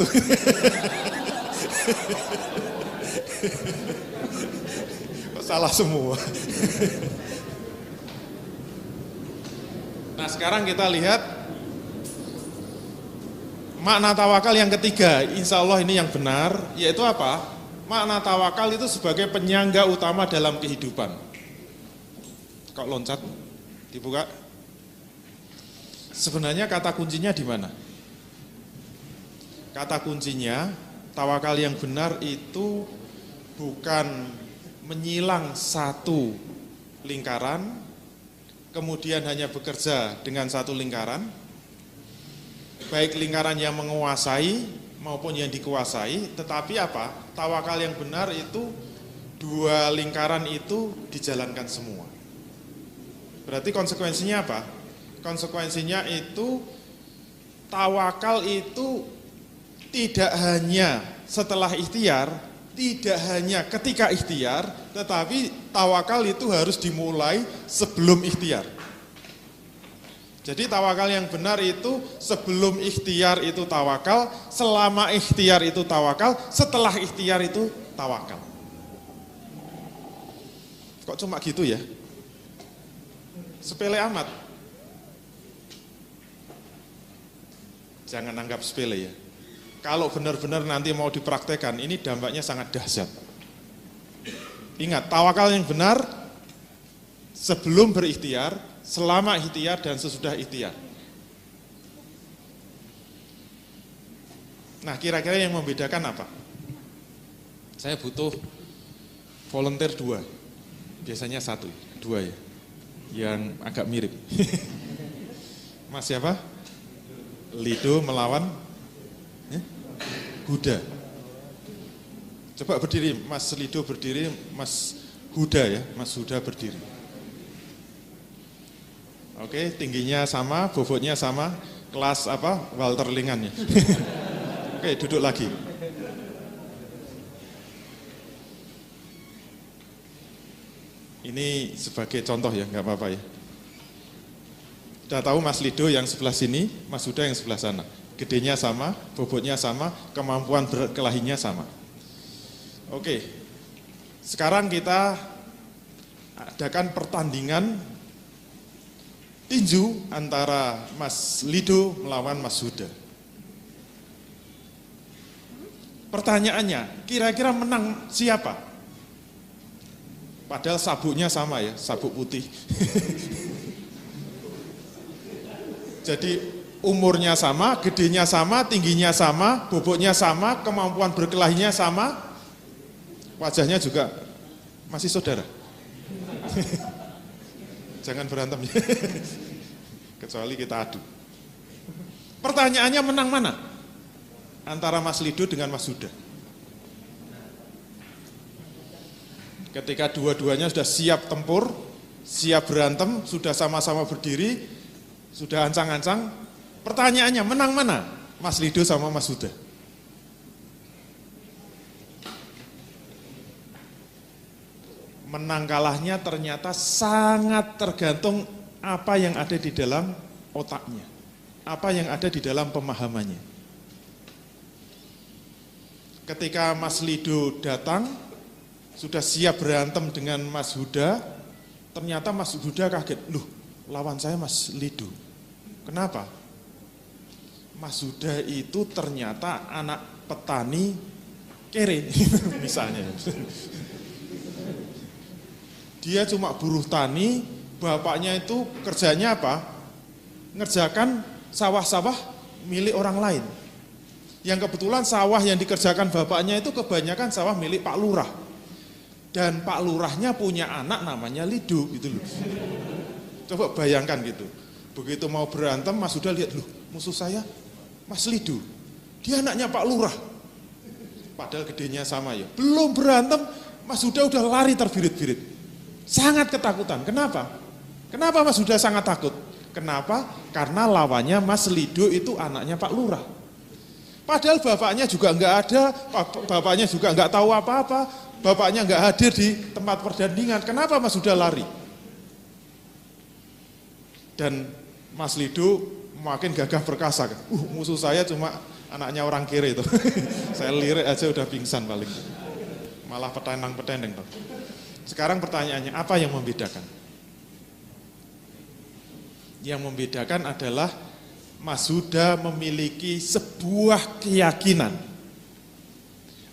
Kok salah semua. Nah sekarang kita lihat makna tawakal yang ketiga, insya Allah ini yang benar, yaitu apa? Makna tawakal itu sebagai penyangga utama dalam kehidupan. Kok loncat? Dibuka. Sebenarnya kata kuncinya di mana? Kata kuncinya, tawakal yang benar itu bukan menyilang satu lingkaran, kemudian hanya bekerja dengan satu lingkaran, baik lingkaran yang menguasai maupun yang dikuasai, tetapi apa? Tawakal yang benar itu dua lingkaran itu dijalankan semua. Berarti konsekuensinya apa? Konsekuensinya itu tawakal itu tidak hanya setelah ikhtiar, tidak hanya ketika ikhtiar, tetapi tawakal itu harus dimulai sebelum ikhtiar. Jadi tawakal yang benar itu sebelum ikhtiar itu tawakal, selama ikhtiar itu tawakal, setelah ikhtiar itu tawakal. Kok cuma gitu ya? Sepele amat. Jangan anggap sepele ya. Kalau benar-benar nanti mau dipraktekkan, ini dampaknya sangat dahsyat. Ingat, tawakal yang benar sebelum berikhtiar, selama ikhtiar dan sesudah ikhtiar. Nah, kira-kira yang membedakan apa? Saya butuh volunteer 2. Biasanya 1, 2 ya. Yang agak mirip. Mas siapa? Lido melawan Huda. Coba berdiri, Mas Lido berdiri, Mas Huda ya, Mas Huda berdiri. Oke, tingginya sama, bobotnya sama, kelas apa? Walter Lingan ya. Oke, duduk lagi. Ini sebagai contoh ya, nggak apa-apa ya. Sudah tahu Mas Lido yang sebelah sini, Mas Huda yang sebelah sana. Gedenya sama, bobotnya sama, kemampuan berkelahinya sama. Oke, sekarang kita adakan pertandingan tinju antara Mas Lido melawan Mas Huda. Pertanyaannya, kira-kira menang siapa? Padahal sabuknya sama ya, sabuk putih. Jadi umurnya sama, gedenya sama, tingginya sama, bobotnya sama, kemampuan berkelahinya sama, wajahnya juga masih saudara. Jangan berantem ya. Kecuali kita adu. Pertanyaannya menang mana? Antara Mas Lido dengan Mas Huda. Ketika dua-duanya sudah siap tempur, siap berantem, sudah sama-sama berdiri, sudah ancang-ancang, pertanyaannya menang mana? Mas Lido sama Mas Huda. Menang kalahnya ternyata sangat tergantung apa yang ada di dalam otaknya, apa yang ada di dalam pemahamannya. Ketika Mas Lido datang, sudah siap berantem dengan Mas Huda, ternyata Mas Huda kaget, loh lawan saya Mas Lido. Kenapa? Mas Huda itu ternyata anak petani kere, misalnya. Dia cuma buruh tani, bapaknya itu kerjanya apa? Ngerjakan sawah-sawah milik orang lain. Yang kebetulan sawah yang dikerjakan bapaknya itu kebanyakan sawah milik Pak Lurah. Dan Pak Lurahnya punya anak namanya Lido gitu loh. Coba bayangkan gitu. Begitu mau berantem Mas Huda lihat, loh musuh saya Mas Lido. Dia anaknya Pak Lurah. Padahal gedenya sama ya. Belum berantem Mas Huda udah lari terbirit-birit. Sangat ketakutan. Kenapa? Kenapa Mas Huda sangat takut? Kenapa? Karena lawannya Mas Lido itu anaknya Pak Lurah. Padahal bapaknya juga enggak ada, bapaknya juga enggak tahu apa-apa. Bapaknya nggak hadir di tempat pertandingan. Kenapa Mas Huda lari? Dan Mas Lido makin gagah perkasa. Musuh saya cuma anaknya orang kere itu. Saya lirik aja udah pingsan paling. Malah petendang-petendeng. Sekarang pertanyaannya, apa yang membedakan? Yang membedakan adalah Mas Huda memiliki sebuah keyakinan.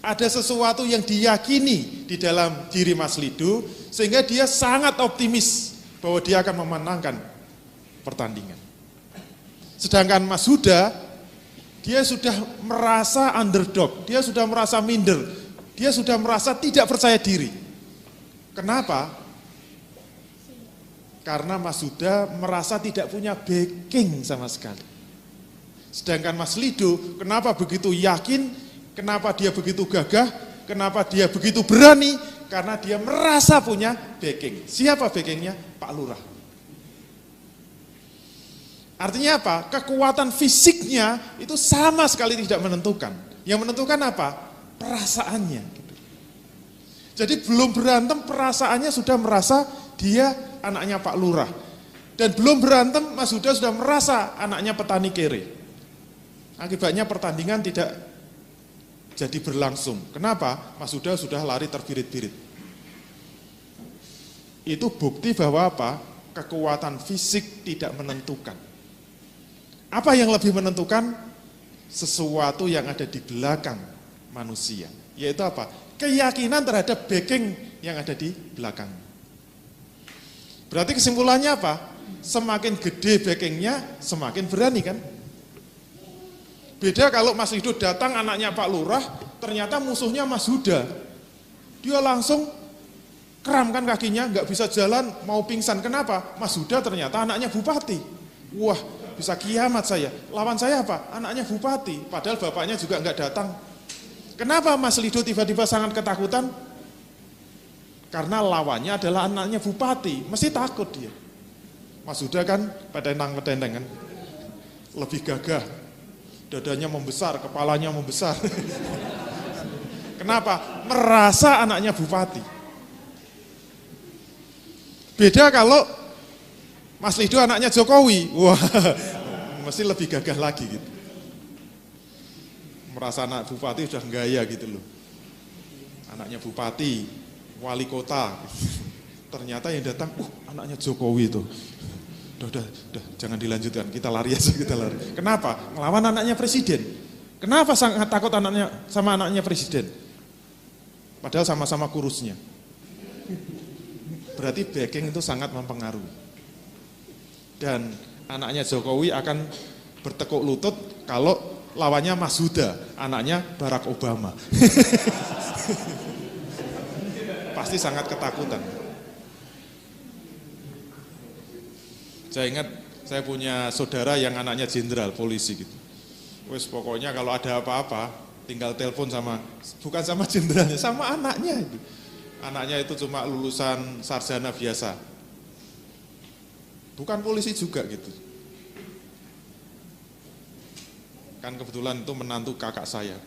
Ada sesuatu yang diyakini di dalam diri Mas Lido, sehingga dia sangat optimis bahwa dia akan memenangkan pertandingan. Sedangkan Mas Huda, dia sudah merasa underdog, dia sudah merasa minder, dia sudah merasa tidak percaya diri. Kenapa? Karena Mas Huda merasa tidak punya backing sama sekali. Sedangkan Mas Lido, kenapa begitu yakin? Kenapa dia begitu gagah? Kenapa dia begitu berani? Karena dia merasa punya backing. Siapa backingnya? Pak Lurah. Artinya apa? Kekuatan fisiknya itu sama sekali tidak menentukan. Yang menentukan apa? Perasaannya. Jadi belum berantem, perasaannya sudah merasa dia anaknya Pak Lurah. Dan belum berantem, Mas Huda sudah merasa anaknya petani kere. Akibatnya pertandingan tidak jadi berlangsung. Kenapa? Mas Huda sudah lari terbirit-birit. Itu bukti bahwa apa? Kekuatan fisik tidak menentukan. Apa yang lebih menentukan? Sesuatu yang ada di belakang manusia. Yaitu apa? Keyakinan terhadap backing yang ada di belakang. Berarti kesimpulannya apa? Semakin gede backingnya, semakin berani kan? Beda kalau Mas Rido datang anaknya Pak Lurah, ternyata musuhnya Mas Huda. Dia langsung kram kan kakinya, nggak bisa jalan, mau pingsan. Kenapa? Mas Huda ternyata anaknya bupati. Wah, bisa kiamat saya. Lawan saya apa? Anaknya bupati. Padahal bapaknya juga nggak datang. Kenapa Mas Rido tiba-tiba sangat ketakutan? Karena lawannya adalah anaknya bupati. Mesti takut dia. Mas Huda kan pedendang-pedendang kan. Lebih gagah. Dadanya membesar, kepalanya membesar. Kenapa? Merasa anaknya bupati. Beda kalau Mas Lido anaknya Jokowi. Wah, mesti lebih gagah lagi gitu. Merasa anak bupati sudah gaya gitu loh. Anaknya bupati, wali kota. Ternyata yang datang, anaknya Jokowi itu. Udah, jangan dilanjutkan, kita lari aja, kita lari. Kenapa? Ngelawan anaknya presiden. Kenapa sangat takut sama anaknya presiden? Padahal sama-sama kurusnya. Berarti backing itu sangat mempengaruhi. Dan anaknya Jokowi akan bertekuk lutut kalau lawannya Mas Huda, anaknya Barack Obama. Pasti sangat ketakutan. Saya ingat saya punya saudara yang anaknya jenderal polisi gitu. Wes pokoknya kalau ada apa-apa tinggal telepon bukan sama jenderalnya, sama anaknya itu. Anaknya itu cuma lulusan sarjana biasa. Bukan polisi juga gitu. Kan kebetulan itu menantu kakak saya.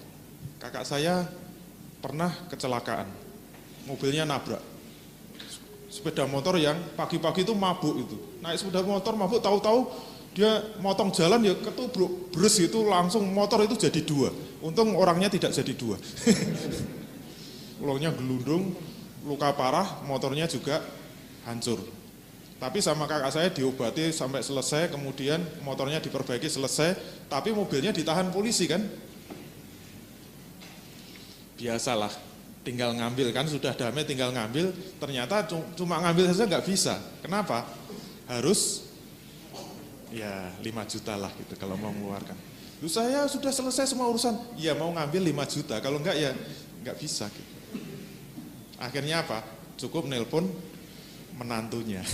Kakak saya pernah kecelakaan. Mobilnya nabrak. Sepeda motor yang pagi-pagi itu mabuk itu. Naik sepeda motor mabuk, tahu-tahu dia motong jalan ya ketubruk, bres itu langsung motor itu jadi dua. Untung orangnya tidak jadi dua. Ulangnya gelundung, luka parah, motornya juga hancur. Tapi sama kakak saya diobati sampai selesai, kemudian motornya diperbaiki selesai, tapi mobilnya ditahan polisi kan. Biasalah. Tinggal ngambil kan sudah damai tinggal ngambil, ternyata cuma ngambil saja nggak bisa. Kenapa? Harus ya 5 juta lah gitu kalau mau mengeluarkan. Saya sudah selesai semua urusan, ya mau ngambil 5 juta, kalau enggak ya nggak bisa gitu. Akhirnya apa? Cukup nelpon menantunya.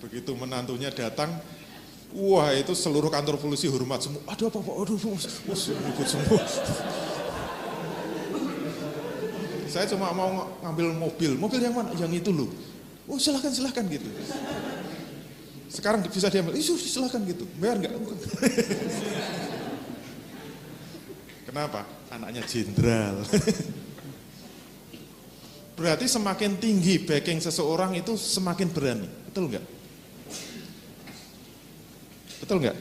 Begitu menantunya datang, wah itu seluruh kantor polisi hormat semua. Aduh apa, aduh, ribut semua. Saya cuma mau ngambil mobil yang mana? Yang itu loh. Oh silahkan gitu. Sekarang bisa diambil, silahkan gitu. Bayar enggak? Kenapa? Anaknya jenderal. Berarti semakin tinggi backing seseorang itu semakin berani. Betul enggak? Betul enggak?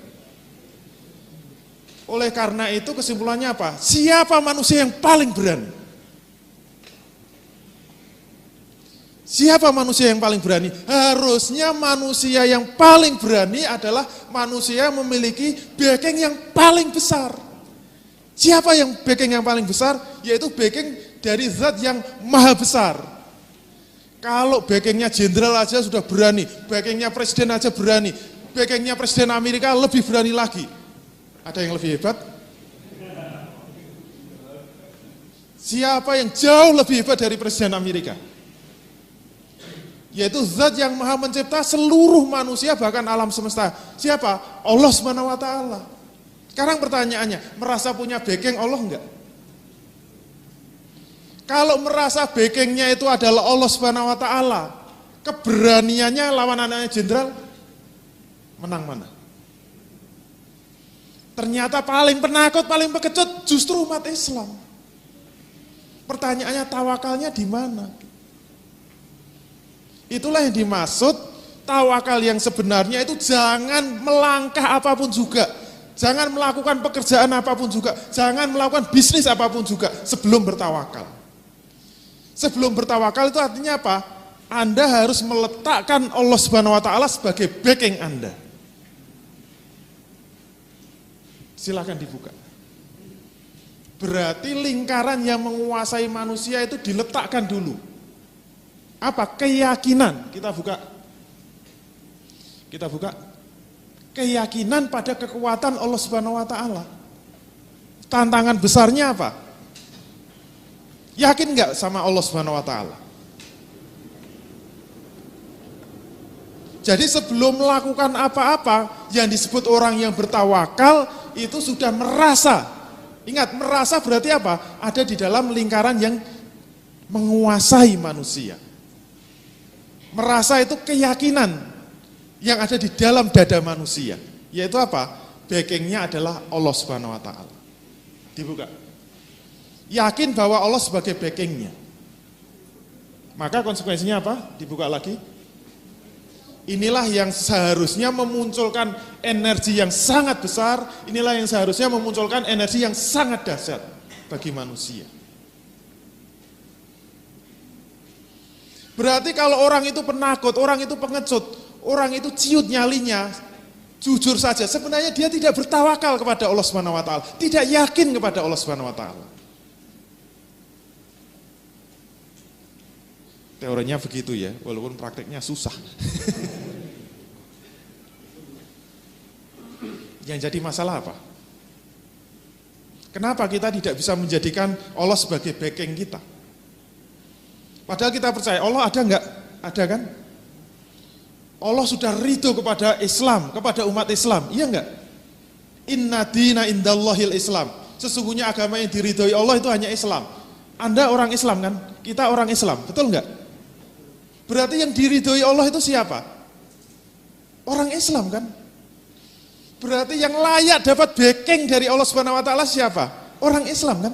Oleh karena itu kesimpulannya apa? Siapa manusia yang paling berani? Siapa manusia yang paling berani? Harusnya manusia yang paling berani adalah manusia yang memiliki backing yang paling besar. Siapa yang backing yang paling besar? Yaitu backing dari zat yang maha besar. Kalau backingnya jenderal aja sudah berani, backingnya presiden aja berani, backingnya presiden Amerika lebih berani lagi. Ada yang lebih hebat? Siapa yang jauh lebih hebat dari presiden Amerika? Yaitu zat yang maha mencipta seluruh manusia bahkan alam semesta. Siapa? Allah SWT. Sekarang pertanyaannya, merasa punya backing Allah enggak? Kalau merasa backingnya itu adalah Allah Subhanahu wa taala, keberaniannya lawan anaknya jenderal menang mana? Ternyata paling penakut, paling pengecut justru umat Islam. Pertanyaannya tawakalnya di mana? Itulah yang dimaksud tawakal yang sebenarnya itu jangan melangkah apapun juga. Jangan melakukan pekerjaan apapun juga. Jangan melakukan bisnis apapun juga sebelum bertawakal. Sebelum bertawakal itu artinya apa? Anda harus meletakkan Allah Subhanahu wa taala sebagai backing Anda. Silakan dibuka. Berarti lingkaran yang menguasai manusia itu diletakkan dulu. Apa? Keyakinan. Kita buka. Keyakinan pada kekuatan Allah Subhanahu wa taala. Tantangan besarnya apa? Yakin enggak sama Allah Subhanahu wa taala? Jadi sebelum melakukan apa-apa yang disebut orang yang bertawakal itu sudah merasa. Ingat, merasa berarti apa? Ada di dalam lingkaran yang menguasai manusia. Merasa itu keyakinan yang ada di dalam dada manusia. Yaitu apa? Backingnya adalah Allah Subhanahu wa taala. Dibuka. Yakin bahwa Allah sebagai backingnya. Maka konsekuensinya apa? Dibuka lagi. Inilah yang seharusnya memunculkan energi yang sangat besar, inilah yang seharusnya memunculkan energi yang sangat dahsyat bagi manusia. Berarti kalau orang itu penakut, orang itu pengecut, orang itu ciut nyalinya, jujur saja, sebenarnya dia tidak bertawakal kepada Allah Subhanahu wa taala, tidak yakin kepada Allah Subhanahu wa taala. Teorinya begitu ya, walaupun prakteknya susah. Yang jadi masalah apa? Kenapa kita tidak bisa menjadikan Allah sebagai backing kita? Padahal kita percaya Allah ada enggak? Ada kan? Allah sudah ridho kepada Islam, kepada umat Islam, iya enggak? Inna dina indallahil Islam. Sesungguhnya agama yang diridhoi Allah itu hanya Islam. Anda orang Islam kan? Kita orang Islam, betul enggak? Berarti yang diridhoi Allah itu siapa? Orang Islam kan? Berarti yang layak dapat backing dari Allah Subhanahu wa taala siapa? Orang Islam kan?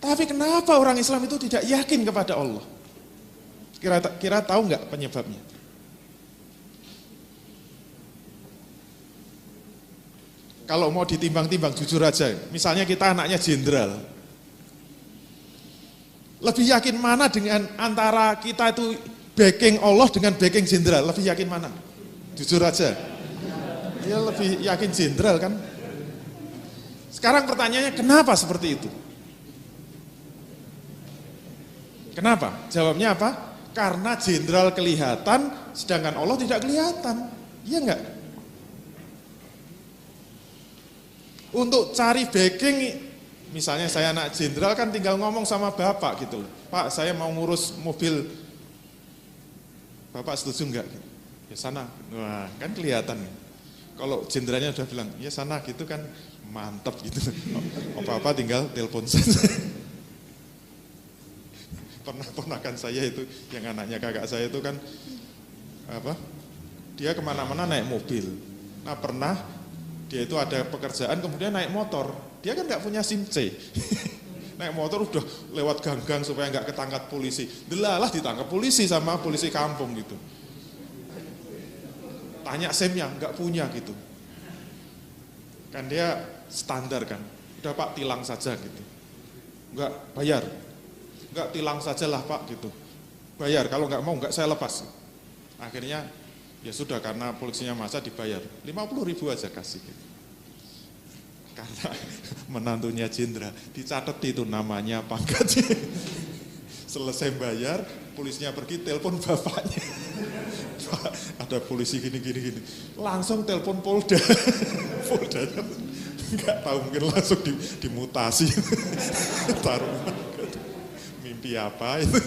Tapi kenapa orang Islam itu tidak yakin kepada Allah? Kira tahu enggak penyebabnya? Kalau mau ditimbang-timbang jujur aja, misalnya kita anaknya jenderal. Lebih yakin mana dengan antara kita itu backing Allah dengan backing jenderal? Lebih yakin mana? Jujur aja. Ya lebih yakin jenderal kan? Sekarang pertanyaannya kenapa seperti itu? Kenapa? Jawabnya apa? Karena jenderal kelihatan, sedangkan Allah tidak kelihatan. Iya enggak? Untuk cari backing, misalnya saya anak jenderal kan tinggal ngomong sama bapak gitu. Pak, saya mau ngurus mobil. Bapak setuju enggak? Ya sana. Wah, kan kelihatan. Kalau jenderalnya udah bilang, ya sana gitu kan mantap gitu. Apa-apa tinggal telepon saja. Pernah ponakan saya itu, yang anaknya kakak saya itu kan, dia kemana-mana naik mobil. Nah pernah, dia itu ada pekerjaan kemudian naik motor. Dia kan nggak punya SIM C. Naik motor udah lewat gang-gang supaya nggak ketangkap polisi. Delalah ditangkap polisi sama polisi kampung gitu. Tanya SIM-nya, nggak punya gitu. Kan dia standar kan. Udah Pak tilang saja gitu. Nggak bayar. Nggak tilang sajalah Pak gitu. Bayar, kalau nggak mau nggak saya lepas. Akhirnya ya sudah karena polisinya masa dibayar. 50.000 aja kasih gitu. Karena menantunya jenderal, dicatat itu namanya, pangkatnya. Selesai bayar, polisinya pergi, telepon bapaknya. Pak, ada polisi gini. Langsung telepon Polda. Poldanya nggak tahu, mungkin langsung dimutasi. Taruh. Mimpi apa itu?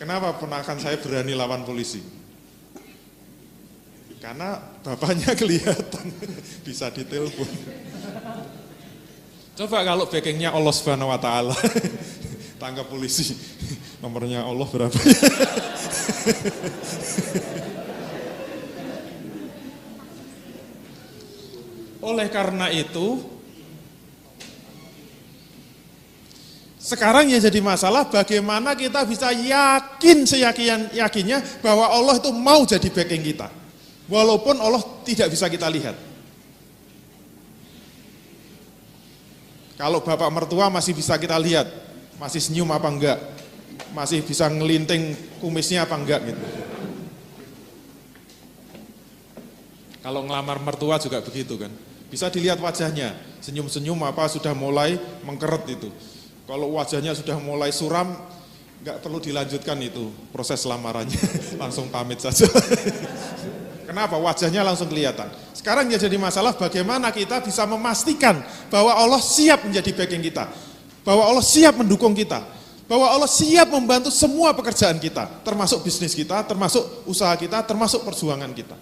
Kenapa ponakan saya berani lawan polisi? Karena bapaknya kelihatan, bisa ditelepon. Coba kalau backingnya Allah Subhanahu wa Ta'ala, tangkap polisi, nomornya Allah berapa? Oleh karena itu, sekarang yang jadi masalah bagaimana kita bisa yakin seyakin-yakinnya bahwa Allah itu mau jadi backing kita. Walaupun Allah tidak bisa kita lihat. Kalau bapak mertua masih bisa kita lihat, masih senyum apa enggak, masih bisa ngelinting kumisnya apa enggak gitu. Kalau ngelamar mertua juga begitu kan. Bisa dilihat wajahnya, senyum-senyum apa sudah mulai mengkeret itu. Kalau wajahnya sudah mulai suram, nggak perlu dilanjutkan itu proses lamarannya, langsung pamit saja. Kenapa? Wajahnya langsung kelihatan. Sekarang yang jadi masalah bagaimana kita bisa memastikan bahwa Allah siap menjadi backing kita, bahwa Allah siap mendukung kita, bahwa Allah siap membantu semua pekerjaan kita, termasuk bisnis kita, termasuk usaha kita, termasuk perjuangan kita.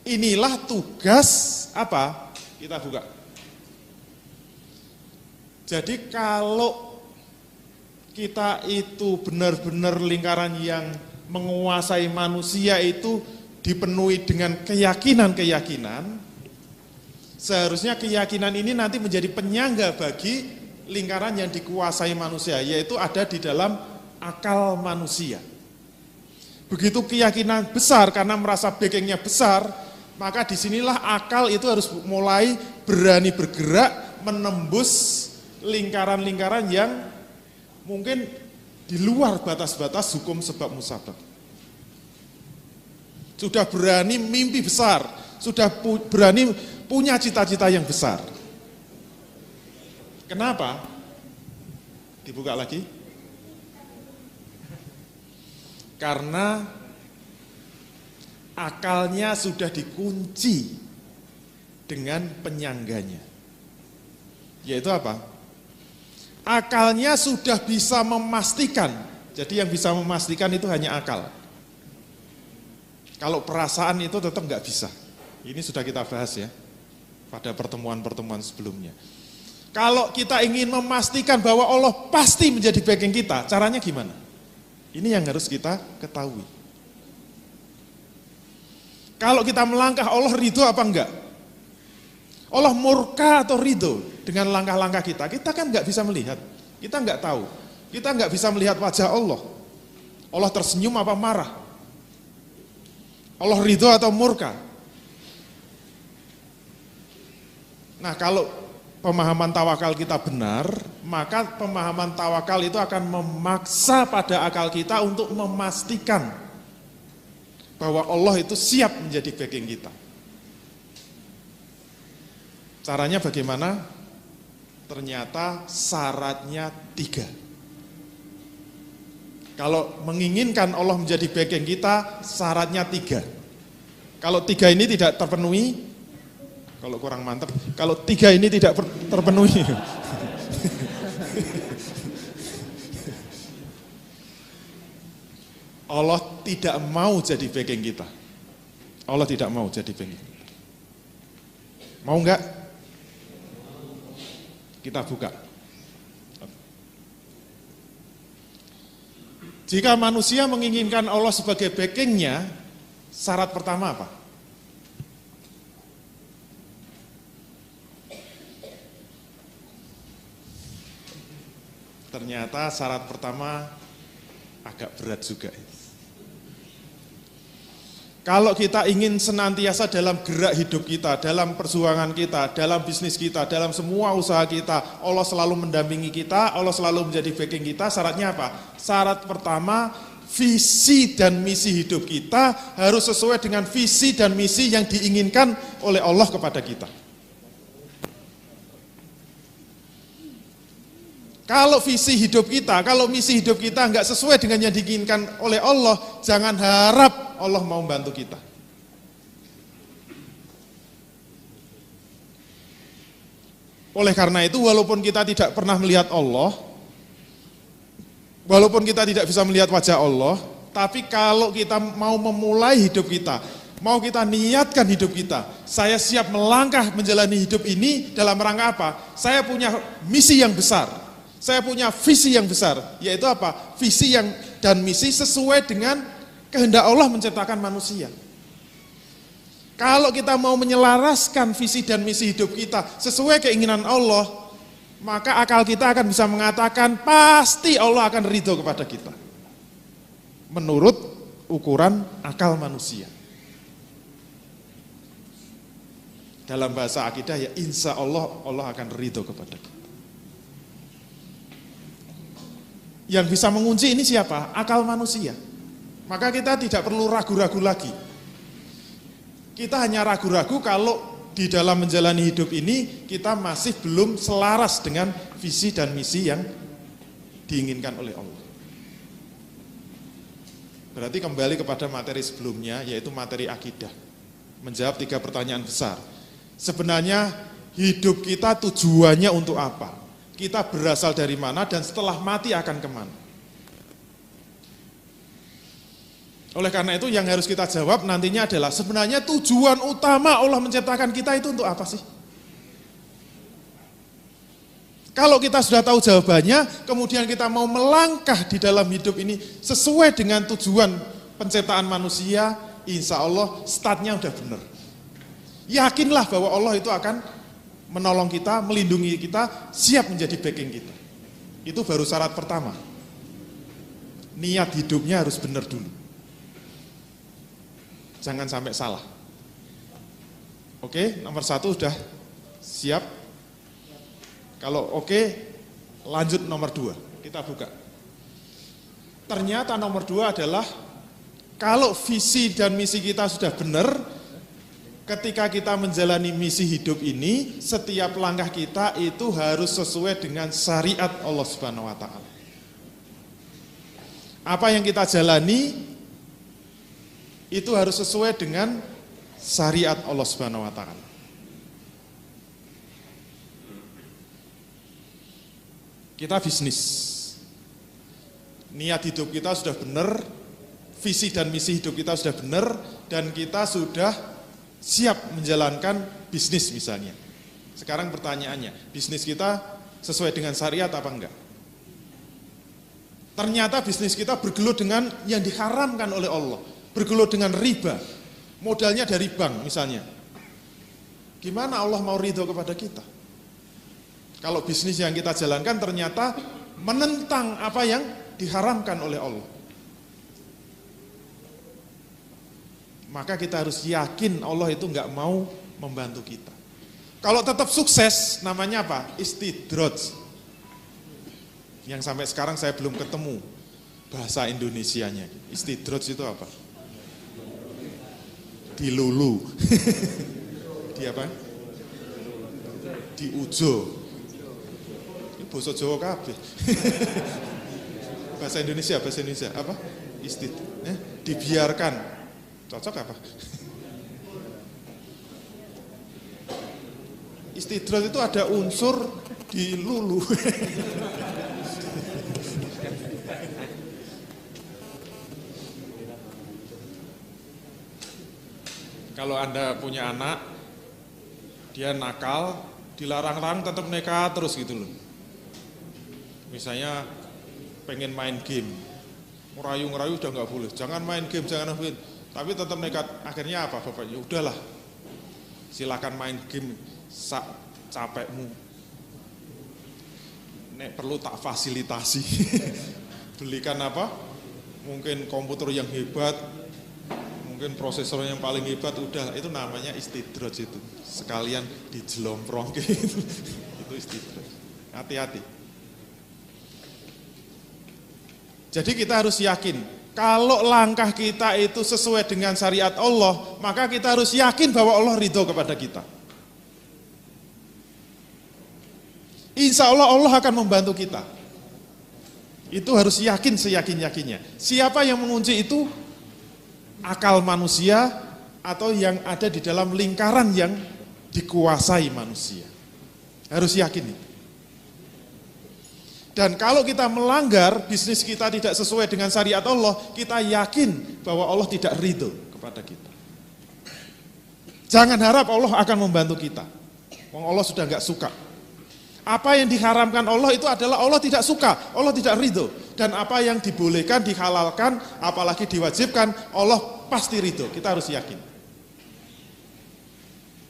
Inilah tugas apa? Kita buka. Jadi kalau kita itu benar-benar lingkaran yang menguasai manusia itu dipenuhi dengan keyakinan-keyakinan, seharusnya keyakinan ini nanti menjadi penyangga bagi lingkaran yang dikuasai manusia, yaitu ada di dalam akal manusia. Begitu keyakinan besar karena merasa backingnya besar, maka disinilah akal itu harus mulai berani bergerak menembus lingkaran-lingkaran yang mungkin di luar batas-batas hukum sebab musabab. Sudah berani mimpi besar, sudah berani punya cita-cita yang besar. Kenapa? Dibuka lagi. Karena akalnya sudah dikunci dengan penyangganya. Yaitu apa? Akalnya sudah bisa memastikan. Jadi yang bisa memastikan itu hanya akal. Kalau perasaan itu tetap nggak bisa. Ini sudah kita bahas ya pada pertemuan-pertemuan sebelumnya. Kalau kita ingin memastikan bahwa Allah pasti menjadi backing kita, caranya gimana? Ini yang harus kita ketahui. Kalau kita melangkah, Allah ridho apa enggak? Allah murka atau ridho dengan langkah-langkah kita? Kita kan enggak bisa melihat, kita enggak tahu. Kita enggak bisa melihat wajah Allah. Allah tersenyum apa marah? Allah ridho atau murka? Nah, kalau pemahaman tawakal kita benar, maka pemahaman tawakal itu akan memaksa pada akal kita untuk memastikan bahwa Allah itu siap menjadi backing kita. Caranya bagaimana? Ternyata syaratnya 3. Kalau menginginkan Allah menjadi backing kita, syaratnya 3. Kalau 3 ini tidak terpenuhi, kalau kurang mantap, kalau 3 ini tidak terpenuhi, Allah tidak mau jadi backing kita. Allah tidak mau jadi backing. Mau enggak? Kita buka. Jika manusia menginginkan Allah sebagai backingnya, syarat pertama apa? Ternyata syarat pertama agak berat juga. Kalau kita ingin senantiasa dalam gerak hidup kita, dalam perjuangan kita, dalam bisnis kita, dalam semua usaha kita, Allah selalu mendampingi kita, Allah selalu menjadi backing kita, syaratnya apa? Syarat pertama, visi dan misi hidup kita harus sesuai dengan visi dan misi yang diinginkan oleh Allah kepada kita. Kalau visi hidup kita, kalau misi hidup kita enggak sesuai dengan yang diinginkan oleh Allah, jangan harap Allah mau membantu kita. Oleh karena itu, walaupun kita tidak pernah melihat Allah, walaupun kita tidak bisa melihat wajah Allah, tapi kalau kita mau memulai hidup kita, mau kita niatkan hidup kita, saya siap melangkah menjalani hidup ini dalam rangka apa? Saya punya misi yang besar, saya punya visi yang besar, yaitu apa? Visi dan misi sesuai dengan kehendak Allah menciptakan manusia. Kalau kita mau menyelaraskan visi dan misi hidup kita sesuai keinginan Allah, maka akal kita akan bisa mengatakan pasti Allah akan ridho kepada kita. Menurut ukuran akal manusia. Dalam bahasa akidah ya insya Allah, Allah akan ridho kepada kita. Yang bisa mengunci ini siapa? Akal manusia. Maka kita tidak perlu ragu-ragu lagi. Kita hanya ragu-ragu kalau di dalam menjalani hidup ini kita masih belum selaras dengan visi dan misi yang diinginkan oleh Allah. Berarti kembali kepada materi sebelumnya, yaitu materi akidah. Menjawab 3 pertanyaan besar. Sebenarnya hidup kita tujuannya untuk apa? Kita berasal dari mana dan setelah mati akan kemana? Oleh karena itu yang harus kita jawab nantinya adalah sebenarnya tujuan utama Allah menciptakan kita itu untuk apa sih? Kalau kita sudah tahu jawabannya, kemudian kita mau melangkah di dalam hidup ini sesuai dengan tujuan penciptaan manusia, insya Allah startnya udah benar. Yakinlah bahwa Allah itu akan menolong kita, melindungi kita, siap menjadi backing kita. Itu baru syarat pertama. Niat hidupnya harus benar dulu. Jangan sampai salah. Oke, nomor 1 sudah siap. Kalau oke, lanjut nomor 2. Kita buka. Ternyata nomor 2 adalah kalau visi dan misi kita sudah benar, ketika kita menjalani misi hidup ini, setiap langkah kita itu harus sesuai dengan syariat Allah Subhanahu wa taala. Apa yang kita jalani itu harus sesuai dengan syariat Allah Subhanahu wa taala. Kita bisnis. Niat hidup kita sudah benar, visi dan misi hidup kita sudah benar, dan kita sudah siap menjalankan bisnis misalnya. Sekarang pertanyaannya, bisnis kita sesuai dengan syariat apa enggak? Ternyata bisnis kita bergelut dengan yang diharamkan oleh Allah, bergelut dengan riba, modalnya dari bank misalnya. Gimana Allah mau ridho kepada kita? Kalau bisnis yang kita jalankan ternyata menentang apa yang diharamkan oleh Allah. Maka kita harus yakin Allah itu enggak mau membantu kita. Kalau tetap sukses, namanya apa? Istidraj. Yang sampai sekarang saya belum ketemu bahasa Indonesianya. Istidraj itu apa? Dilulu. Di apa? Diujo. Ini bahasa Jawa kabeh. Bahasa Indonesia apa? Dibiarkan. Cocok apa? Istidraj itu ada unsur dilulu. Kalau Anda punya anak, dia nakal, dilarang-larang tetap nekat terus gitu loh. Misalnya pengen main game, ngerayu-ngerayu udah nggak boleh, jangan main game, jangan main. Tapi tetap nekat, akhirnya apa bapaknya? Udahlah, silakan main game sak capekmu. Nek perlu tak fasilitasi. Belikan apa? Mungkin komputer yang hebat, mungkin prosesor yang paling hebat, udah itu namanya istidraj itu. Sekalian dijelomprong gitu. Itu istidraj. Hati-hati. Jadi kita harus yakin, kalau langkah kita itu sesuai dengan syariat Allah, maka kita harus yakin bahwa Allah ridho kepada kita. Insya Allah Allah akan membantu kita. Itu harus yakin seyakin-yakinnya. Siapa yang mengunci itu? Akal manusia atau yang ada di dalam lingkaran yang dikuasai manusia. Harus yakin itu. Dan kalau kita melanggar, bisnis kita tidak sesuai dengan syariat Allah, kita yakin bahwa Allah tidak ridho kepada kita. Jangan harap Allah akan membantu kita. Allah sudah enggak suka. Apa yang diharamkan Allah itu adalah Allah tidak suka, Allah tidak ridho. Dan apa yang dibolehkan, dihalalkan, apalagi diwajibkan, Allah pasti ridho. Kita harus yakin.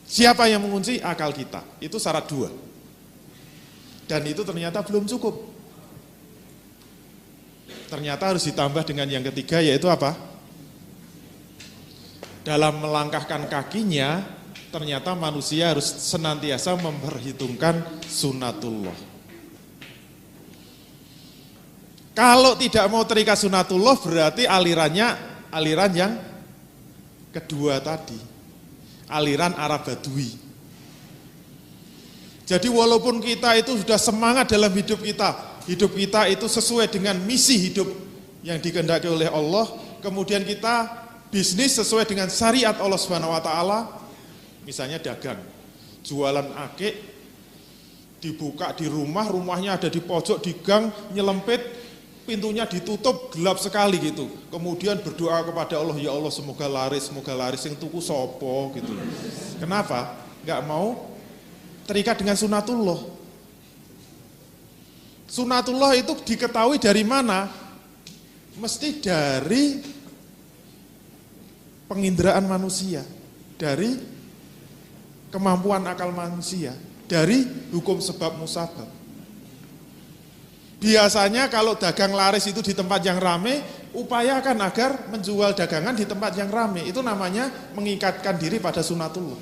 Siapa yang mengunci? Akal kita. Itu syarat 2. Dan itu ternyata belum cukup. Ternyata harus ditambah dengan yang ketiga, yaitu apa? Dalam melangkahkan kakinya, ternyata manusia harus senantiasa memperhitungkan sunatullah. Kalau tidak mau terikat sunatullah, berarti aliran yang kedua tadi. Aliran Arab Badui. Jadi walaupun kita itu sudah semangat dalam hidup kita itu sesuai dengan misi hidup yang dikehendaki oleh Allah, kemudian kita bisnis sesuai dengan syariat Allah Subhanahu wa taala, misalnya dagang, jualan akik, dibuka di rumahnya ada di pojok di gang, nyelempit, pintunya ditutup, gelap sekali gitu. Kemudian berdoa kepada Allah, ya Allah semoga laris, yang tuku sopo gitu. Kenapa? Enggak mau terikat dengan sunatullah. Sunatullah itu diketahui dari mana? Mesti dari penginderaan manusia, dari kemampuan akal manusia, dari hukum sebab musabab. Biasanya kalau dagang laris itu di tempat yang rame, upayakan agar menjual dagangan di tempat yang rame. Itu namanya mengikatkan diri pada sunatullah.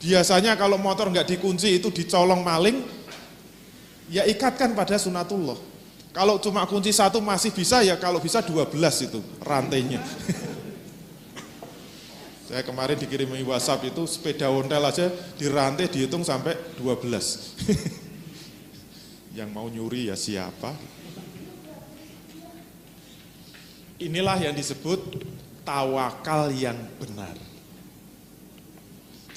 Biasanya kalau motor nggak dikunci itu dicolong maling, ya ikatkan pada sunatullah. Kalau cuma kunci 1 masih bisa, ya kalau bisa 12 itu rantainya. Saya kemarin dikirimi WhatsApp itu sepeda ontel aja dirantai dihitung sampai 12. Yang mau nyuri ya siapa? Inilah yang disebut tawakal yang benar.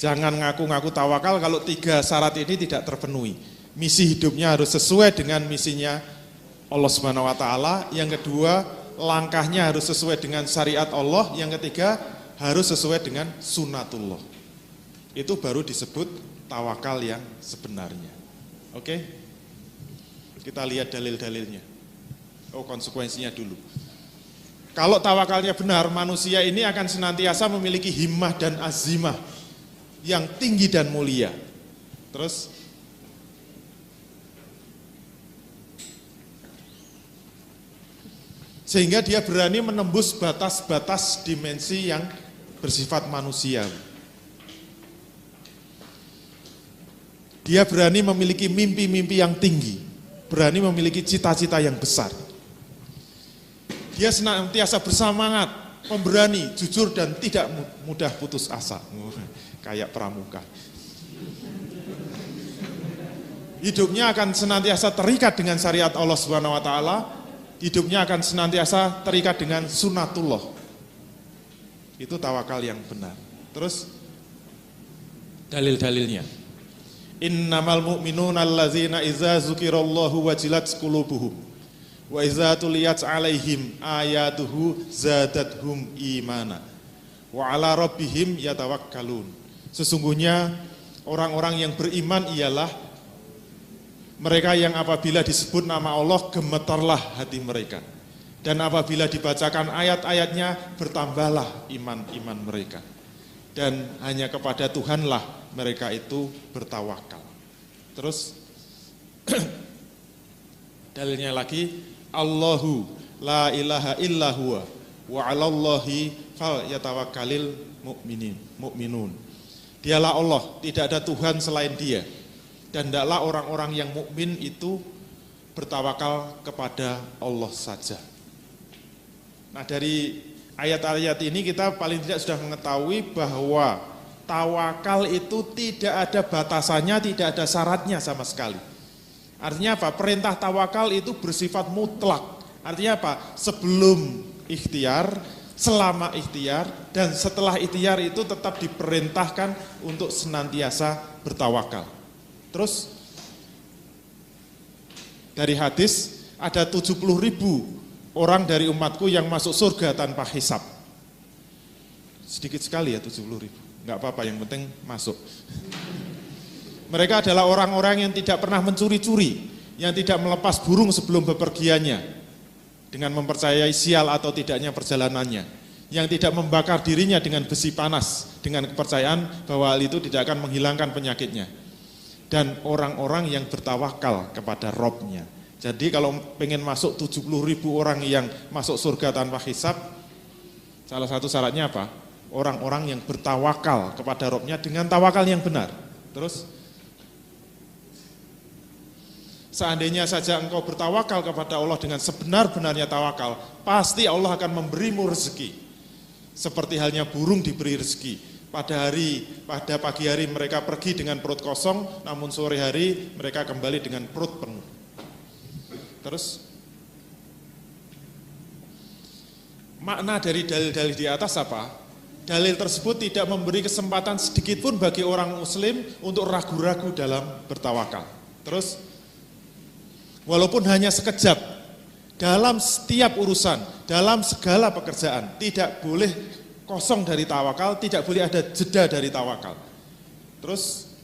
Jangan ngaku-ngaku tawakal kalau 3 syarat ini tidak terpenuhi. Misi hidupnya harus sesuai dengan misinya Allah Subhanahu wa taala. Yang kedua, langkahnya harus sesuai dengan syariat Allah. Yang ketiga, harus sesuai dengan sunatullah. Itu baru disebut tawakal yang sebenarnya. Oke? Kita lihat dalil-dalilnya. Konsekuensinya dulu. Kalau tawakalnya benar, manusia ini akan senantiasa memiliki himmah dan azimah yang tinggi dan mulia. Terus sehingga dia berani menembus batas-batas dimensi yang bersifat manusia. Dia berani memiliki mimpi-mimpi yang tinggi, berani memiliki cita-cita yang besar. Dia senantiasa bersemangat, pemberani, jujur dan tidak mudah putus asa. Kayak pramuka. Hidupnya akan senantiasa terikat dengan syariat Allah Subhanahu wa taala. Hidupnya akan senantiasa terikat dengan sunatullah. Itu tawakal yang benar. Terus dalil-dalilnya. Innamal mu'minuna allazina idza dzukirallahu wajilat qulubuhum wa idza tuliyat 'alaihim ayatuhu zadatuhum imana wa 'ala rabbihim yatawakkalun. Sesungguhnya orang-orang yang beriman ialah mereka yang apabila disebut nama Allah gemetarlah hati mereka. Dan apabila dibacakan ayat-ayatnya bertambahlah iman-iman mereka. Dan hanya kepada Tuhanlah mereka itu bertawakal. Terus dalilnya lagi, Allahu la ilaha illa huwa wa 'alallahi falyatawakkalul mu'minun. Dialah Allah, tidak ada Tuhan selain Dia. Dan hendaklah orang-orang yang mukmin itu bertawakal kepada Allah saja. Nah, dari ayat-ayat ini kita paling tidak sudah mengetahui bahwa tawakal itu tidak ada batasannya, tidak ada syaratnya sama sekali. Artinya apa? Perintah tawakal itu bersifat mutlak. Artinya apa? Sebelum ikhtiar, selama ikhtiar, dan setelah ikhtiar itu tetap diperintahkan untuk senantiasa bertawakal. Terus dari hadis ada 70.000 orang dari umatku yang masuk surga tanpa hisab. Sedikit sekali ya 70.000. Enggak apa-apa, yang penting masuk. Mereka adalah orang-orang yang tidak pernah mencuri-curi, yang tidak melepas burung sebelum bepergiannya, dengan mempercayai sial atau tidaknya perjalanannya, yang tidak membakar dirinya dengan besi panas, dengan kepercayaan bahwa hal itu tidak akan menghilangkan penyakitnya, dan orang-orang yang bertawakal kepada Robnya. Jadi kalau pengen masuk 70.000 orang yang masuk surga tanpa hisab, salah satu syaratnya apa? Orang-orang yang bertawakal kepada Robnya dengan tawakal yang benar. Terus, seandainya saja engkau bertawakal kepada Allah dengan sebenar-benarnya tawakal, pasti Allah akan memberimu rezeki. Seperti halnya burung diberi rezeki. Pada pagi hari mereka pergi dengan perut kosong, namun sore hari mereka kembali dengan perut penuh. Terus, makna dari dalil-dalil di atas apa? Dalil tersebut tidak memberi kesempatan sedikit pun bagi orang muslim untuk ragu-ragu dalam bertawakal. Terus, walaupun hanya sekejap, dalam setiap urusan, dalam segala pekerjaan, tidak boleh kosong dari tawakal, tidak boleh ada jeda dari tawakal. Terus,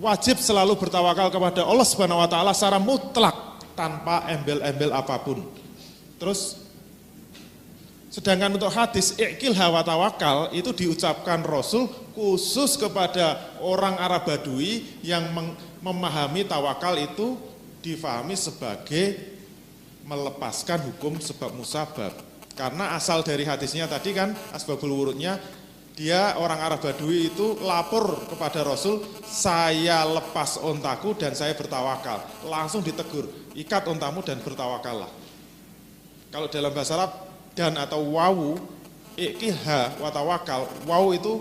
wajib selalu bertawakal kepada Allah Subhanahu wa taala secara mutlak, tanpa embel-embel apapun. Terus, sedangkan untuk hadis i'kil hawa tawakal itu diucapkan Rasul khusus kepada orang Arab Badui yang memahami tawakal itu difahami sebagai melepaskan hukum sebab musabab. Karena asal dari hadisnya tadi kan asbabul wurudnya, dia orang Arab Badui itu lapor kepada Rasul, saya lepas ontaku dan saya bertawakal. Langsung ditegur, ikat ontamu dan bertawakallah. Kalau dalam bahasa Arab dan atau wawu, ikiha wa tawakal, wawu itu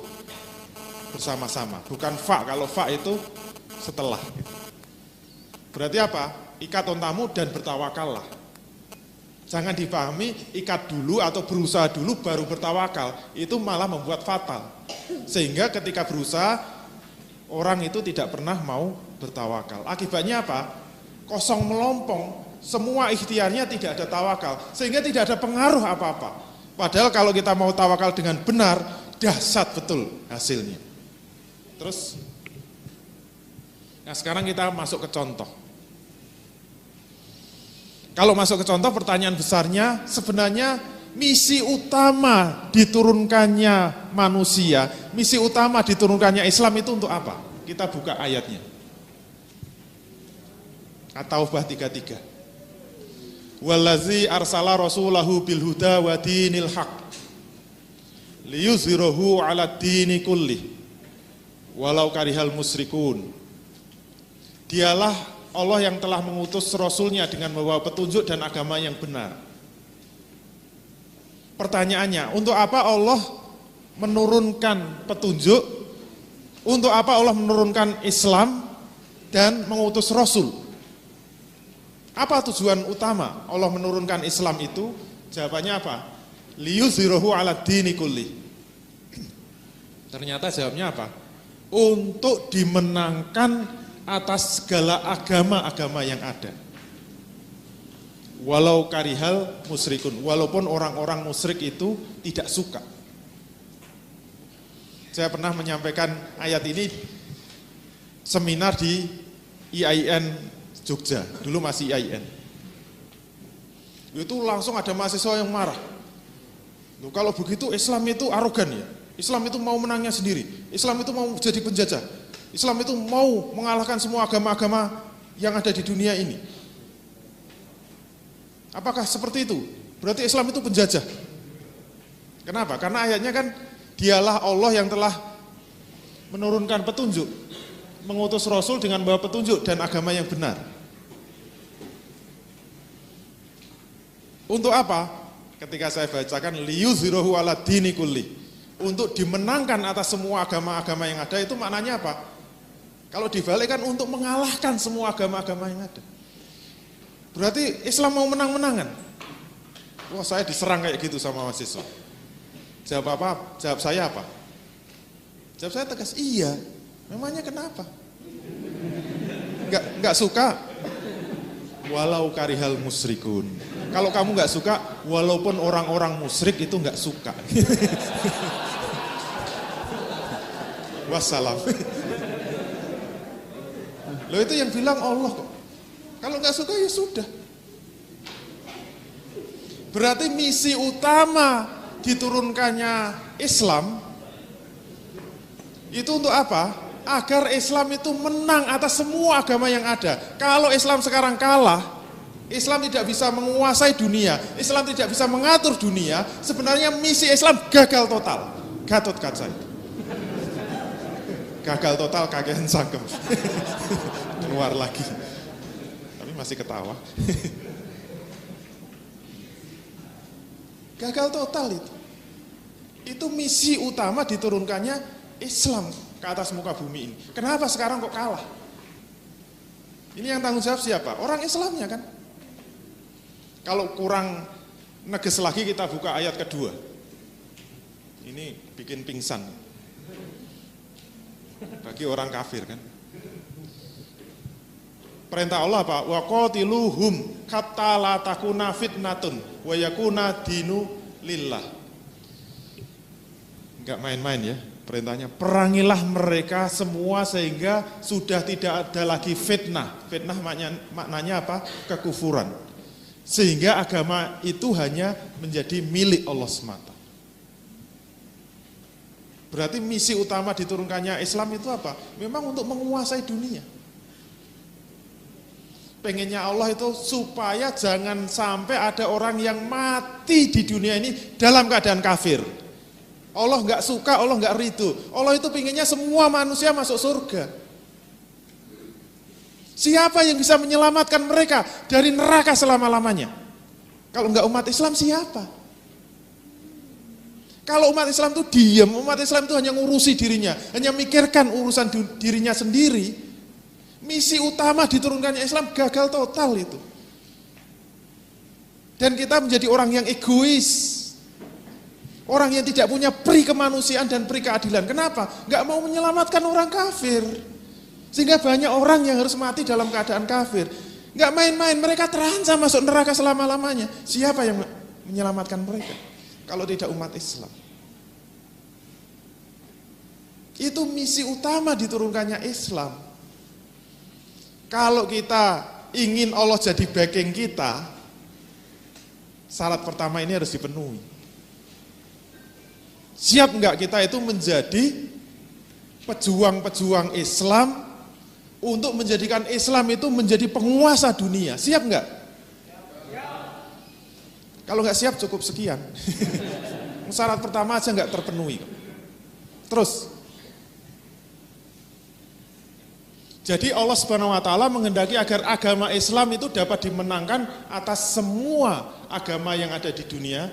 bersama-sama, bukan fa. Kalau fa itu setelah. Berarti apa? Ikat ontamu dan bertawakallah. Jangan dipahami ikat dulu atau berusaha dulu baru bertawakal. Itu malah membuat fatal. Sehingga ketika berusaha, orang itu tidak pernah mau bertawakal. Akibatnya apa? Kosong melompong. Semua ikhtiarnya tidak ada tawakal, sehingga tidak ada pengaruh apa-apa. Padahal kalau kita mau tawakal dengan benar, dahsyat betul hasilnya. Terus, nah sekarang kita masuk ke contoh. Kalau masuk ke contoh, pertanyaan besarnya sebenarnya misi utama diturunkannya manusia, misi utama diturunkannya Islam itu untuk apa? Kita buka ayatnya. At-Taubah 33. Wallazi arsala rasulahu bil huda wa dinil haq liyuzhirahu 'ala dini kulli walau karihal musyrikun. Dialah Allah yang telah mengutus Rasulnya dengan membawa petunjuk dan agama yang benar. Pertanyaannya, untuk apa Allah menurunkan petunjuk? Untuk apa Allah menurunkan Islam dan mengutus Rasul? Apa tujuan utama Allah menurunkan Islam itu? Jawabannya apa? Liyuzhirahu 'ala dini kulli. Ternyata jawabnya apa? Untuk dimenangkan atas segala agama-agama yang ada. Walau karihal musyrikun, walaupun orang-orang musyrik itu tidak suka. Saya pernah menyampaikan ayat ini seminar di IAIN Jogja, dulu masih IAIN. Itu langsung ada mahasiswa yang marah. Loh, kalau begitu Islam itu arogan ya. Islam itu mau menangnya sendiri. Islam itu mau jadi penjajah. Islam itu mau mengalahkan semua agama-agama yang ada di dunia ini. Apakah seperti itu? Berarti Islam itu penjajah. Kenapa? Karena ayatnya kan dialah Allah yang telah menurunkan petunjuk, mengutus Rasul dengan membawa petunjuk dan agama yang benar. Untuk apa? Ketika saya bacakan liyuzhirahu 'ala dini kulli, untuk dimenangkan atas semua agama-agama yang ada, itu maknanya apa? Kalau dibalikkan untuk mengalahkan semua agama-agama yang ada. Berarti Islam mau menang-menangan. Wah, saya diserang kayak gitu sama mahasiswa. Jawab apa? Jawab saya apa? Jawab saya tegas, iya. Memangnya kenapa? Enggak suka? Walau karihal musyrikun. Kalau kamu enggak suka, walaupun orang-orang musyrik itu enggak suka. Wassalam. Loh itu yang bilang Allah kok. Kalau nggak suka ya sudah. Berarti misi utama diturunkannya Islam itu untuk apa? Agar Islam itu menang atas semua agama yang ada. Kalau Islam sekarang kalah, Islam tidak bisa menguasai dunia, Islam tidak bisa mengatur dunia, sebenarnya misi Islam gagal total. Gatot kaca. Gagal total kakean sangkem. Keluar lagi. Tapi masih ketawa. Gagal total itu. Itu misi utama diturunkannya Islam ke atas muka bumi ini. Kenapa sekarang kok kalah? Ini yang tanggung jawab siapa? Orang Islamnya kan. Kalau kurang neges lagi kita buka ayat kedua. Ini bikin pingsan. Bagi orang kafir kan. Perintah Allah apa? Wa qatiluhum hatta la takuna fitnatun wa yakuna dinu lillah. Enggak main-main ya perintahnya. Perangilah mereka semua sehingga sudah tidak ada lagi fitnah. Fitnah maknanya apa? Kekufuran. Sehingga agama itu hanya menjadi milik Allah semata. Berarti misi utama diturunkannya Islam itu apa? Memang untuk menguasai dunia. Pengennya Allah itu supaya jangan sampai ada orang yang mati di dunia ini dalam keadaan kafir. Allah nggak suka, Allah nggak ridho. Allah itu pengennya semua manusia masuk surga. Siapa yang bisa menyelamatkan mereka dari neraka selama-lamanya? Kalau nggak umat Islam siapa? Kalau umat Islam itu diam, umat Islam itu hanya ngurusi dirinya, hanya mikirkan urusan dirinya sendiri. Misi utama diturunkannya Islam gagal total itu. Dan kita menjadi orang yang egois. Orang yang tidak punya peri kemanusiaan dan peri keadilan. Kenapa? Nggak mau menyelamatkan orang kafir. Sehingga banyak orang yang harus mati dalam keadaan kafir. Nggak main-main, mereka terancam masuk neraka selama-lamanya. Siapa yang menyelamatkan mereka? Kalau tidak umat Islam. Itu misi utama diturunkannya Islam. Kalau kita ingin Allah jadi backing kita, syarat pertama ini harus dipenuhi. Siap enggak kita itu menjadi pejuang-pejuang Islam untuk menjadikan Islam itu menjadi penguasa dunia? Siap enggak? Kalau enggak siap cukup sekian. Syarat pertama aja enggak terpenuhi. Terus, jadi Allah Subhanahu wa taala menghendaki agar agama Islam itu dapat dimenangkan atas semua agama yang ada di dunia,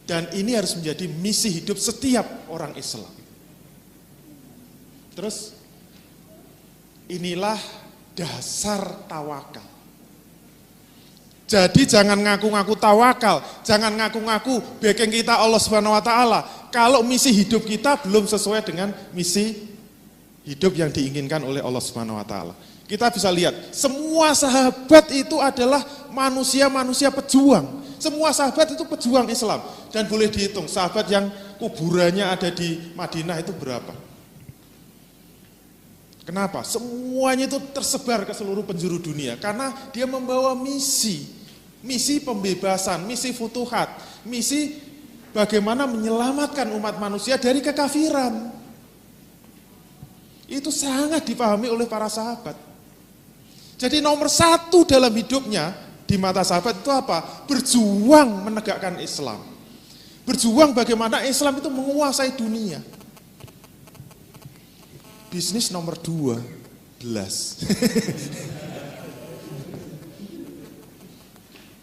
dan ini harus menjadi misi hidup setiap orang Islam. Terus inilah dasar tawakal. Jadi jangan ngaku-ngaku tawakal, jangan ngaku-ngaku backing kita Allah Subhanahu wa taala kalau misi hidup kita belum sesuai dengan misi hidup yang diinginkan oleh Allah Subhanahu wa taala. Kita bisa lihat, semua sahabat itu adalah manusia-manusia pejuang. Semua sahabat itu pejuang Islam. Dan boleh dihitung, sahabat yang kuburannya ada di Madinah itu berapa? Kenapa? Semuanya itu tersebar ke seluruh penjuru dunia. Karena dia membawa misi. Misi pembebasan, misi futuhat, misi bagaimana menyelamatkan umat manusia dari kekafiran. Itu sangat dipahami oleh para sahabat. Jadi nomor satu dalam hidupnya di mata sahabat itu apa? Berjuang menegakkan Islam. Berjuang bagaimana Islam itu menguasai dunia. Bisnis nomor 12.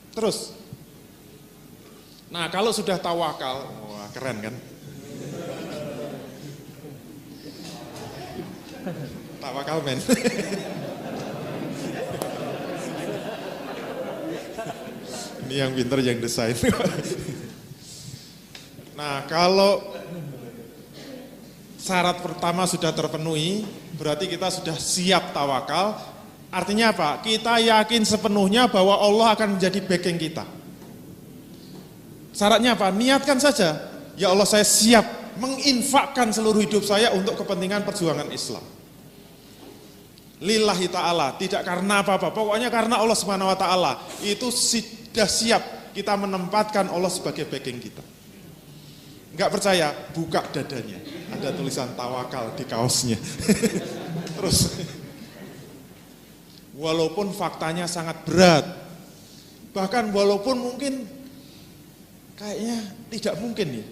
Terus, nah kalau sudah tawakal, wah keren kan? Tawakal men. Ini yang pintar yang desain. Nah kalau syarat pertama sudah terpenuhi, berarti kita sudah siap tawakal. Artinya apa? Kita yakin sepenuhnya bahwa Allah akan menjadi backing kita. Syaratnya apa? Niatkan saja. Ya Allah, saya siap menginfakkan seluruh hidup saya untuk kepentingan perjuangan Islam. Lillahi ta'ala, tidak karena apa-apa, pokoknya karena Allah Subhanahu wa ta'ala. Itu sudah siap kita menempatkan Allah sebagai backing kita. Enggak percaya, buka dadanya. Ada tulisan tawakal di kaosnya. Terus, walaupun faktanya sangat berat, bahkan walaupun mungkin kayaknya tidak mungkin ya,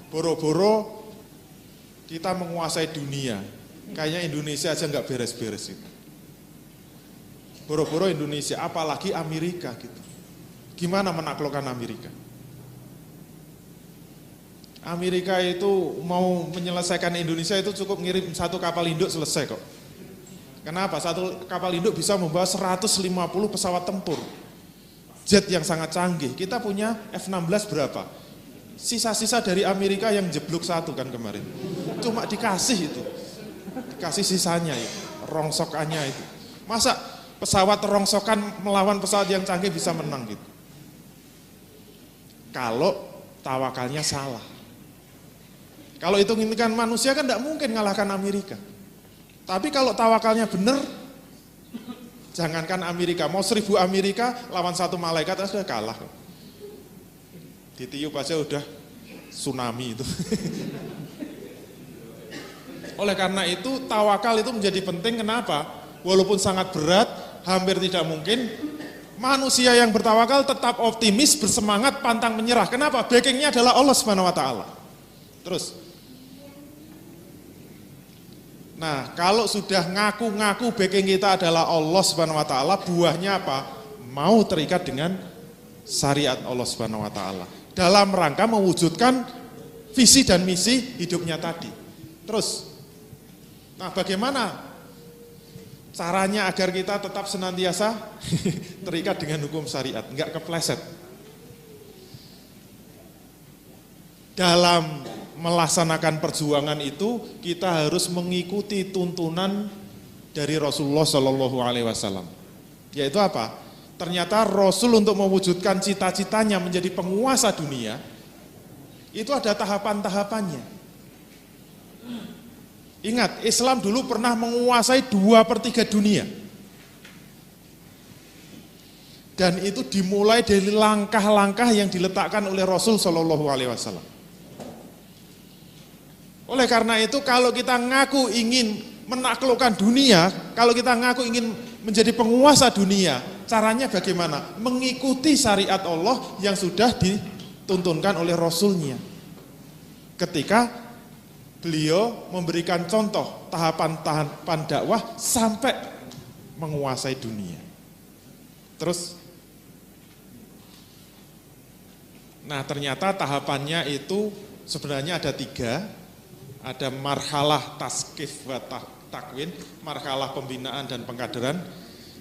boro-boro kita menguasai dunia, kayaknya Indonesia aja nggak beres-beres itu. Boro-boro Indonesia, apalagi Amerika gitu. Gimana menaklukkan Amerika? Amerika itu mau menyelesaikan Indonesia itu cukup ngirim satu kapal induk selesai kok. Kenapa? Satu kapal induk bisa membawa 150 pesawat tempur. Jet yang sangat canggih. Kita punya F-16 berapa? Sisa-sisa dari Amerika yang jeblok satu kan kemarin. Cuma dikasih itu. Dikasih sisanya ya, rongsokannya itu. Masa pesawat rongsokan melawan pesawat yang canggih bisa menang gitu? Kalau tawakalnya salah. Kalau hitung-hitungan manusia kan tidak mungkin ngalahkan Amerika. Tapi kalau tawakalnya benar, jangankan Amerika, mau 1000 Amerika lawan satu malaikat sudah kalah. Ditiup aja udah tsunami itu. Oleh karena itu tawakal itu menjadi penting. Kenapa? Walaupun sangat berat, hampir tidak mungkin, manusia yang bertawakal tetap optimis, bersemangat, pantang menyerah. Kenapa? Backingnya adalah Allah Subhanahu wa ta'ala. Terus, nah kalau sudah ngaku-ngaku backing kita adalah Allah Subhanahu wa ta'ala, buahnya apa? Mau terikat dengan syariat Allah Subhanahu wa ta'ala dalam rangka mewujudkan visi dan misi hidupnya tadi. Terus, nah bagaimana caranya agar kita tetap senantiasa terikat dengan hukum syariat, enggak kepleset? Dalam melaksanakan perjuangan itu kita harus mengikuti tuntunan dari Rasulullah Shallallahu Alaihi Wasallam. Yaitu apa? Ternyata Rasul untuk mewujudkan cita-citanya menjadi penguasa dunia itu ada tahapan-tahapannya. Ingat, Islam dulu pernah menguasai 2/3 dunia. Dan itu dimulai dari langkah-langkah yang diletakkan oleh Rasul Shallallahu Alaihi Wasallam. Oleh karena itu kalau kita ngaku ingin menaklukkan dunia, kalau kita ngaku ingin menjadi penguasa dunia, caranya bagaimana? Mengikuti syariat Allah yang sudah dituntunkan oleh Rasulnya. Ketika beliau memberikan contoh tahapan-tahapan dakwah sampai menguasai dunia. Terus, nah ternyata tahapannya itu sebenarnya ada 3. Ada marhalah taskif wa takwin, marhalah pembinaan dan pengkaderan.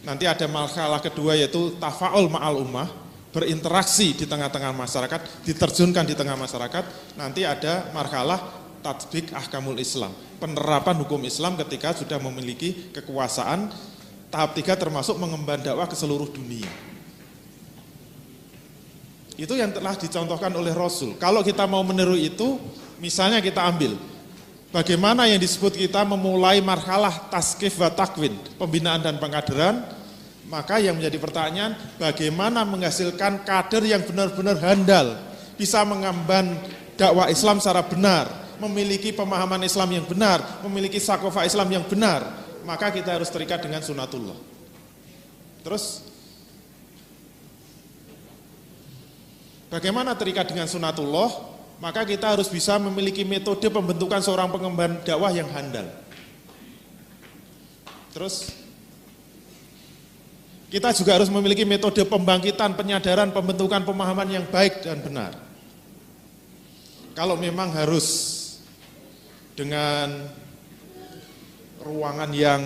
Nanti ada marhalah kedua yaitu tafa'ul ma'al ummah, berinteraksi di tengah-tengah masyarakat, diterjunkan di tengah masyarakat. Nanti ada marhalah tatbik ahkamul Islam, penerapan hukum Islam ketika sudah memiliki kekuasaan. Tahap 3 termasuk mengemban dakwah ke seluruh dunia. Itu yang telah dicontohkan oleh Rasul. Kalau kita mau meniru itu, misalnya kita ambil bagaimana yang disebut kita memulai marhalah taskif wa takwin, pembinaan dan pengkaderan, maka yang menjadi pertanyaan, bagaimana menghasilkan kader yang benar-benar handal, bisa mengemban dakwah Islam secara benar, memiliki pemahaman Islam yang benar, memiliki sakofah Islam yang benar, maka kita harus terikat dengan sunatullah. Terus, bagaimana terikat dengan sunatullah? Maka kita harus bisa memiliki metode pembentukan seorang pengemban dakwah yang handal. Terus, kita juga harus memiliki metode pembangkitan, penyadaran, pembentukan pemahaman yang baik dan benar. Kalau memang harus dengan ruangan yang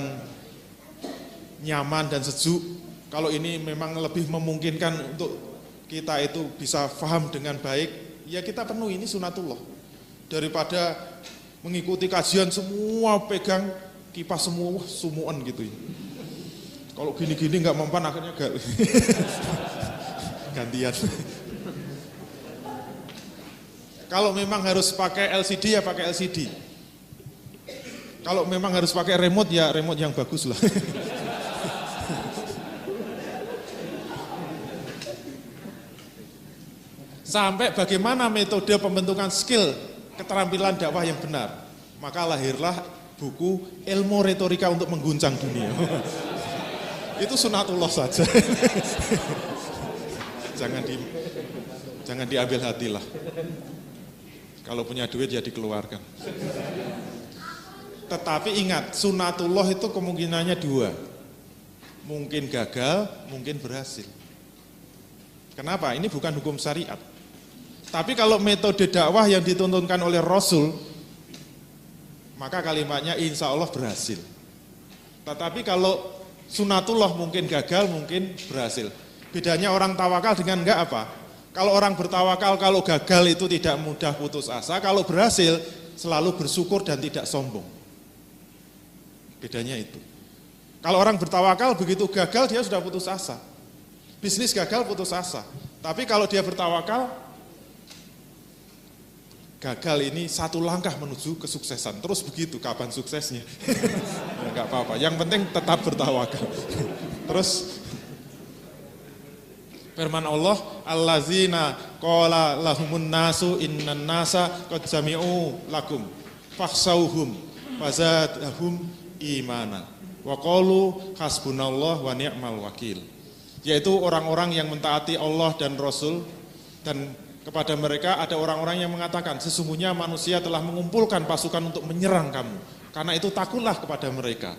nyaman dan sejuk, kalau ini memang lebih memungkinkan untuk kita itu bisa paham dengan baik, ya kita penuhi, ini sunatullah. Daripada mengikuti kajian semua pegang kipas semua, sumuan gitu ya. Kalau gini-gini nggak mempan akhirnya gantian. Kalau memang harus pakai LCD ya pakai LCD. Kalau memang harus pakai remote ya remote yang bagus lah. Sampai bagaimana metode pembentukan skill keterampilan dakwah yang benar. Maka lahirlah buku Ilmu Retorika untuk Mengguncang Dunia. Itu sunatullah saja. Jangan diambil hatilah. Kalau punya duit ya dikeluarkan. Tetapi ingat, sunatullah itu kemungkinannya dua. Mungkin gagal, mungkin berhasil. Kenapa? Ini bukan hukum syariat. Tapi kalau metode dakwah yang dituntunkan oleh Rasul, maka kalimatnya insya Allah berhasil. Tetapi kalau sunatullah mungkin gagal, mungkin berhasil. Bedanya orang tawakal dengan enggak apa? Kalau orang bertawakal, kalau gagal itu tidak mudah putus asa, kalau berhasil selalu bersyukur dan tidak sombong. Bedanya itu. Kalau orang bertawakal begitu gagal dia sudah putus asa. Bisnis gagal putus asa. Tapi kalau dia bertawakal, gagal ini satu langkah menuju kesuksesan. Terus begitu, kapan suksesnya? Ya, enggak apa-apa, yang penting tetap bertawakal. Terus firman Allah, allazina qala lahumun nasu innan nasa qad jami'u lakum fakhshawhum fazadahum imana wa qalu hasbunallah wa ni'mal wakil. Yaitu orang-orang yang mentaati Allah dan Rasul, dan kepada mereka ada orang-orang yang mengatakan sesungguhnya manusia telah mengumpulkan pasukan untuk menyerang kamu. Karena itu takutlah kepada mereka.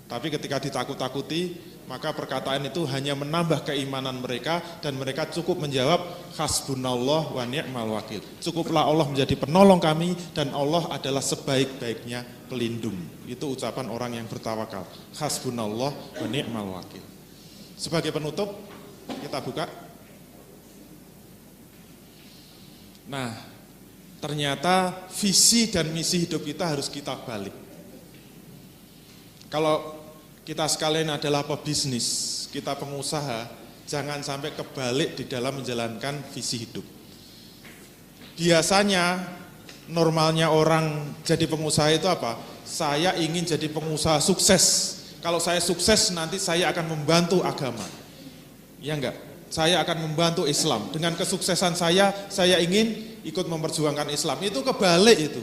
Tapi ketika ditakut-takuti, maka perkataan itu hanya menambah keimanan mereka dan mereka cukup menjawab hasbunallah wa ni'mal wakil. Cukuplah Allah menjadi penolong kami dan Allah adalah sebaik-baiknya pelindung. Itu ucapan orang yang bertawakal. Hasbunallah wa ni'mal wakil. Sebagai penutup, kita buka. Nah, ternyata visi dan misi hidup kita harus kita balik. Kalau kita sekalian adalah pebisnis, kita pengusaha, jangan sampai kebalik di dalam menjalankan visi hidup. Biasanya, normalnya orang jadi pengusaha itu apa? Saya ingin jadi pengusaha sukses. Kalau saya sukses nanti saya akan membantu agama. Ya enggak? Saya akan membantu Islam. Dengan kesuksesan saya ingin ikut memperjuangkan Islam. Itu kebalik itu.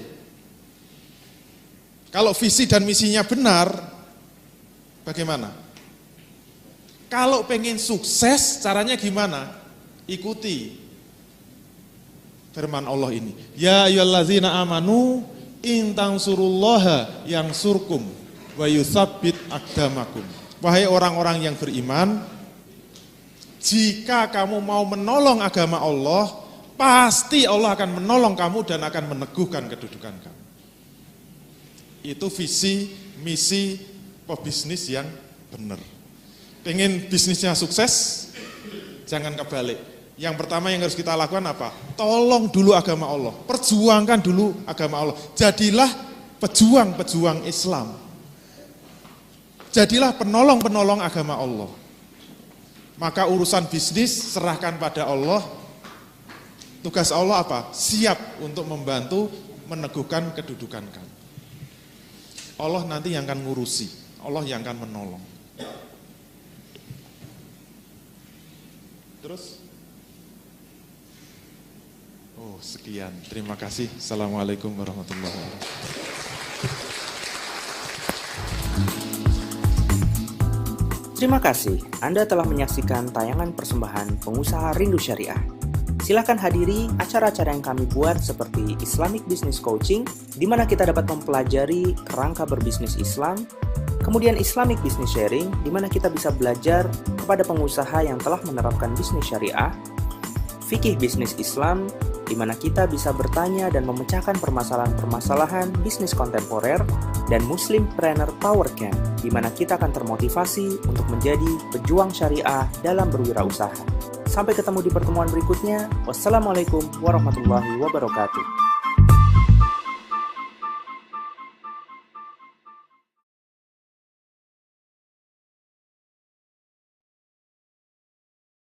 Kalau visi dan misinya benar, bagaimana? Kalau pengen sukses, caranya gimana? Ikuti firman Allah ini. Ya ayyuhallazina amanu in tansurullaha yansurkum wa yutsabbit aqdamakum. Wahai orang-orang yang beriman, jika kamu mau menolong agama Allah, pasti Allah akan menolong kamu dan akan meneguhkan kedudukan kamu. Itu visi, misi pebisnis yang benar. Pengen bisnisnya sukses, jangan kebalik. Yang pertama yang harus kita lakukan apa? Tolong dulu agama Allah, perjuangkan dulu agama Allah. Jadilah pejuang-pejuang Islam. Jadilah penolong-penolong agama Allah. Maka urusan bisnis serahkan pada Allah. Tugas Allah apa? Siap untuk membantu meneguhkan kedudukan kamu. Allah nanti yang akan ngurusi, Allah yang akan menolong. Terus? Oh, sekian. Terima kasih. Assalamualaikum warahmatullahi wabarakatuh. Terima kasih Anda telah menyaksikan tayangan persembahan Pengusaha Rindu Syariah. Silakan hadiri acara-acara yang kami buat seperti Islamic Business Coaching, di mana kita dapat mempelajari kerangka berbisnis Islam, kemudian Islamic Business Sharing, di mana kita bisa belajar kepada pengusaha yang telah menerapkan bisnis syariah, Fikih Bisnis Islam, di mana kita bisa bertanya dan memecahkan permasalahan-permasalahan bisnis kontemporer, dan Muslimpreneur Power Camp, di mana kita akan termotivasi untuk menjadi pejuang syariah dalam berwirausaha. Sampai ketemu di pertemuan berikutnya. Wassalamualaikum warahmatullahi wabarakatuh.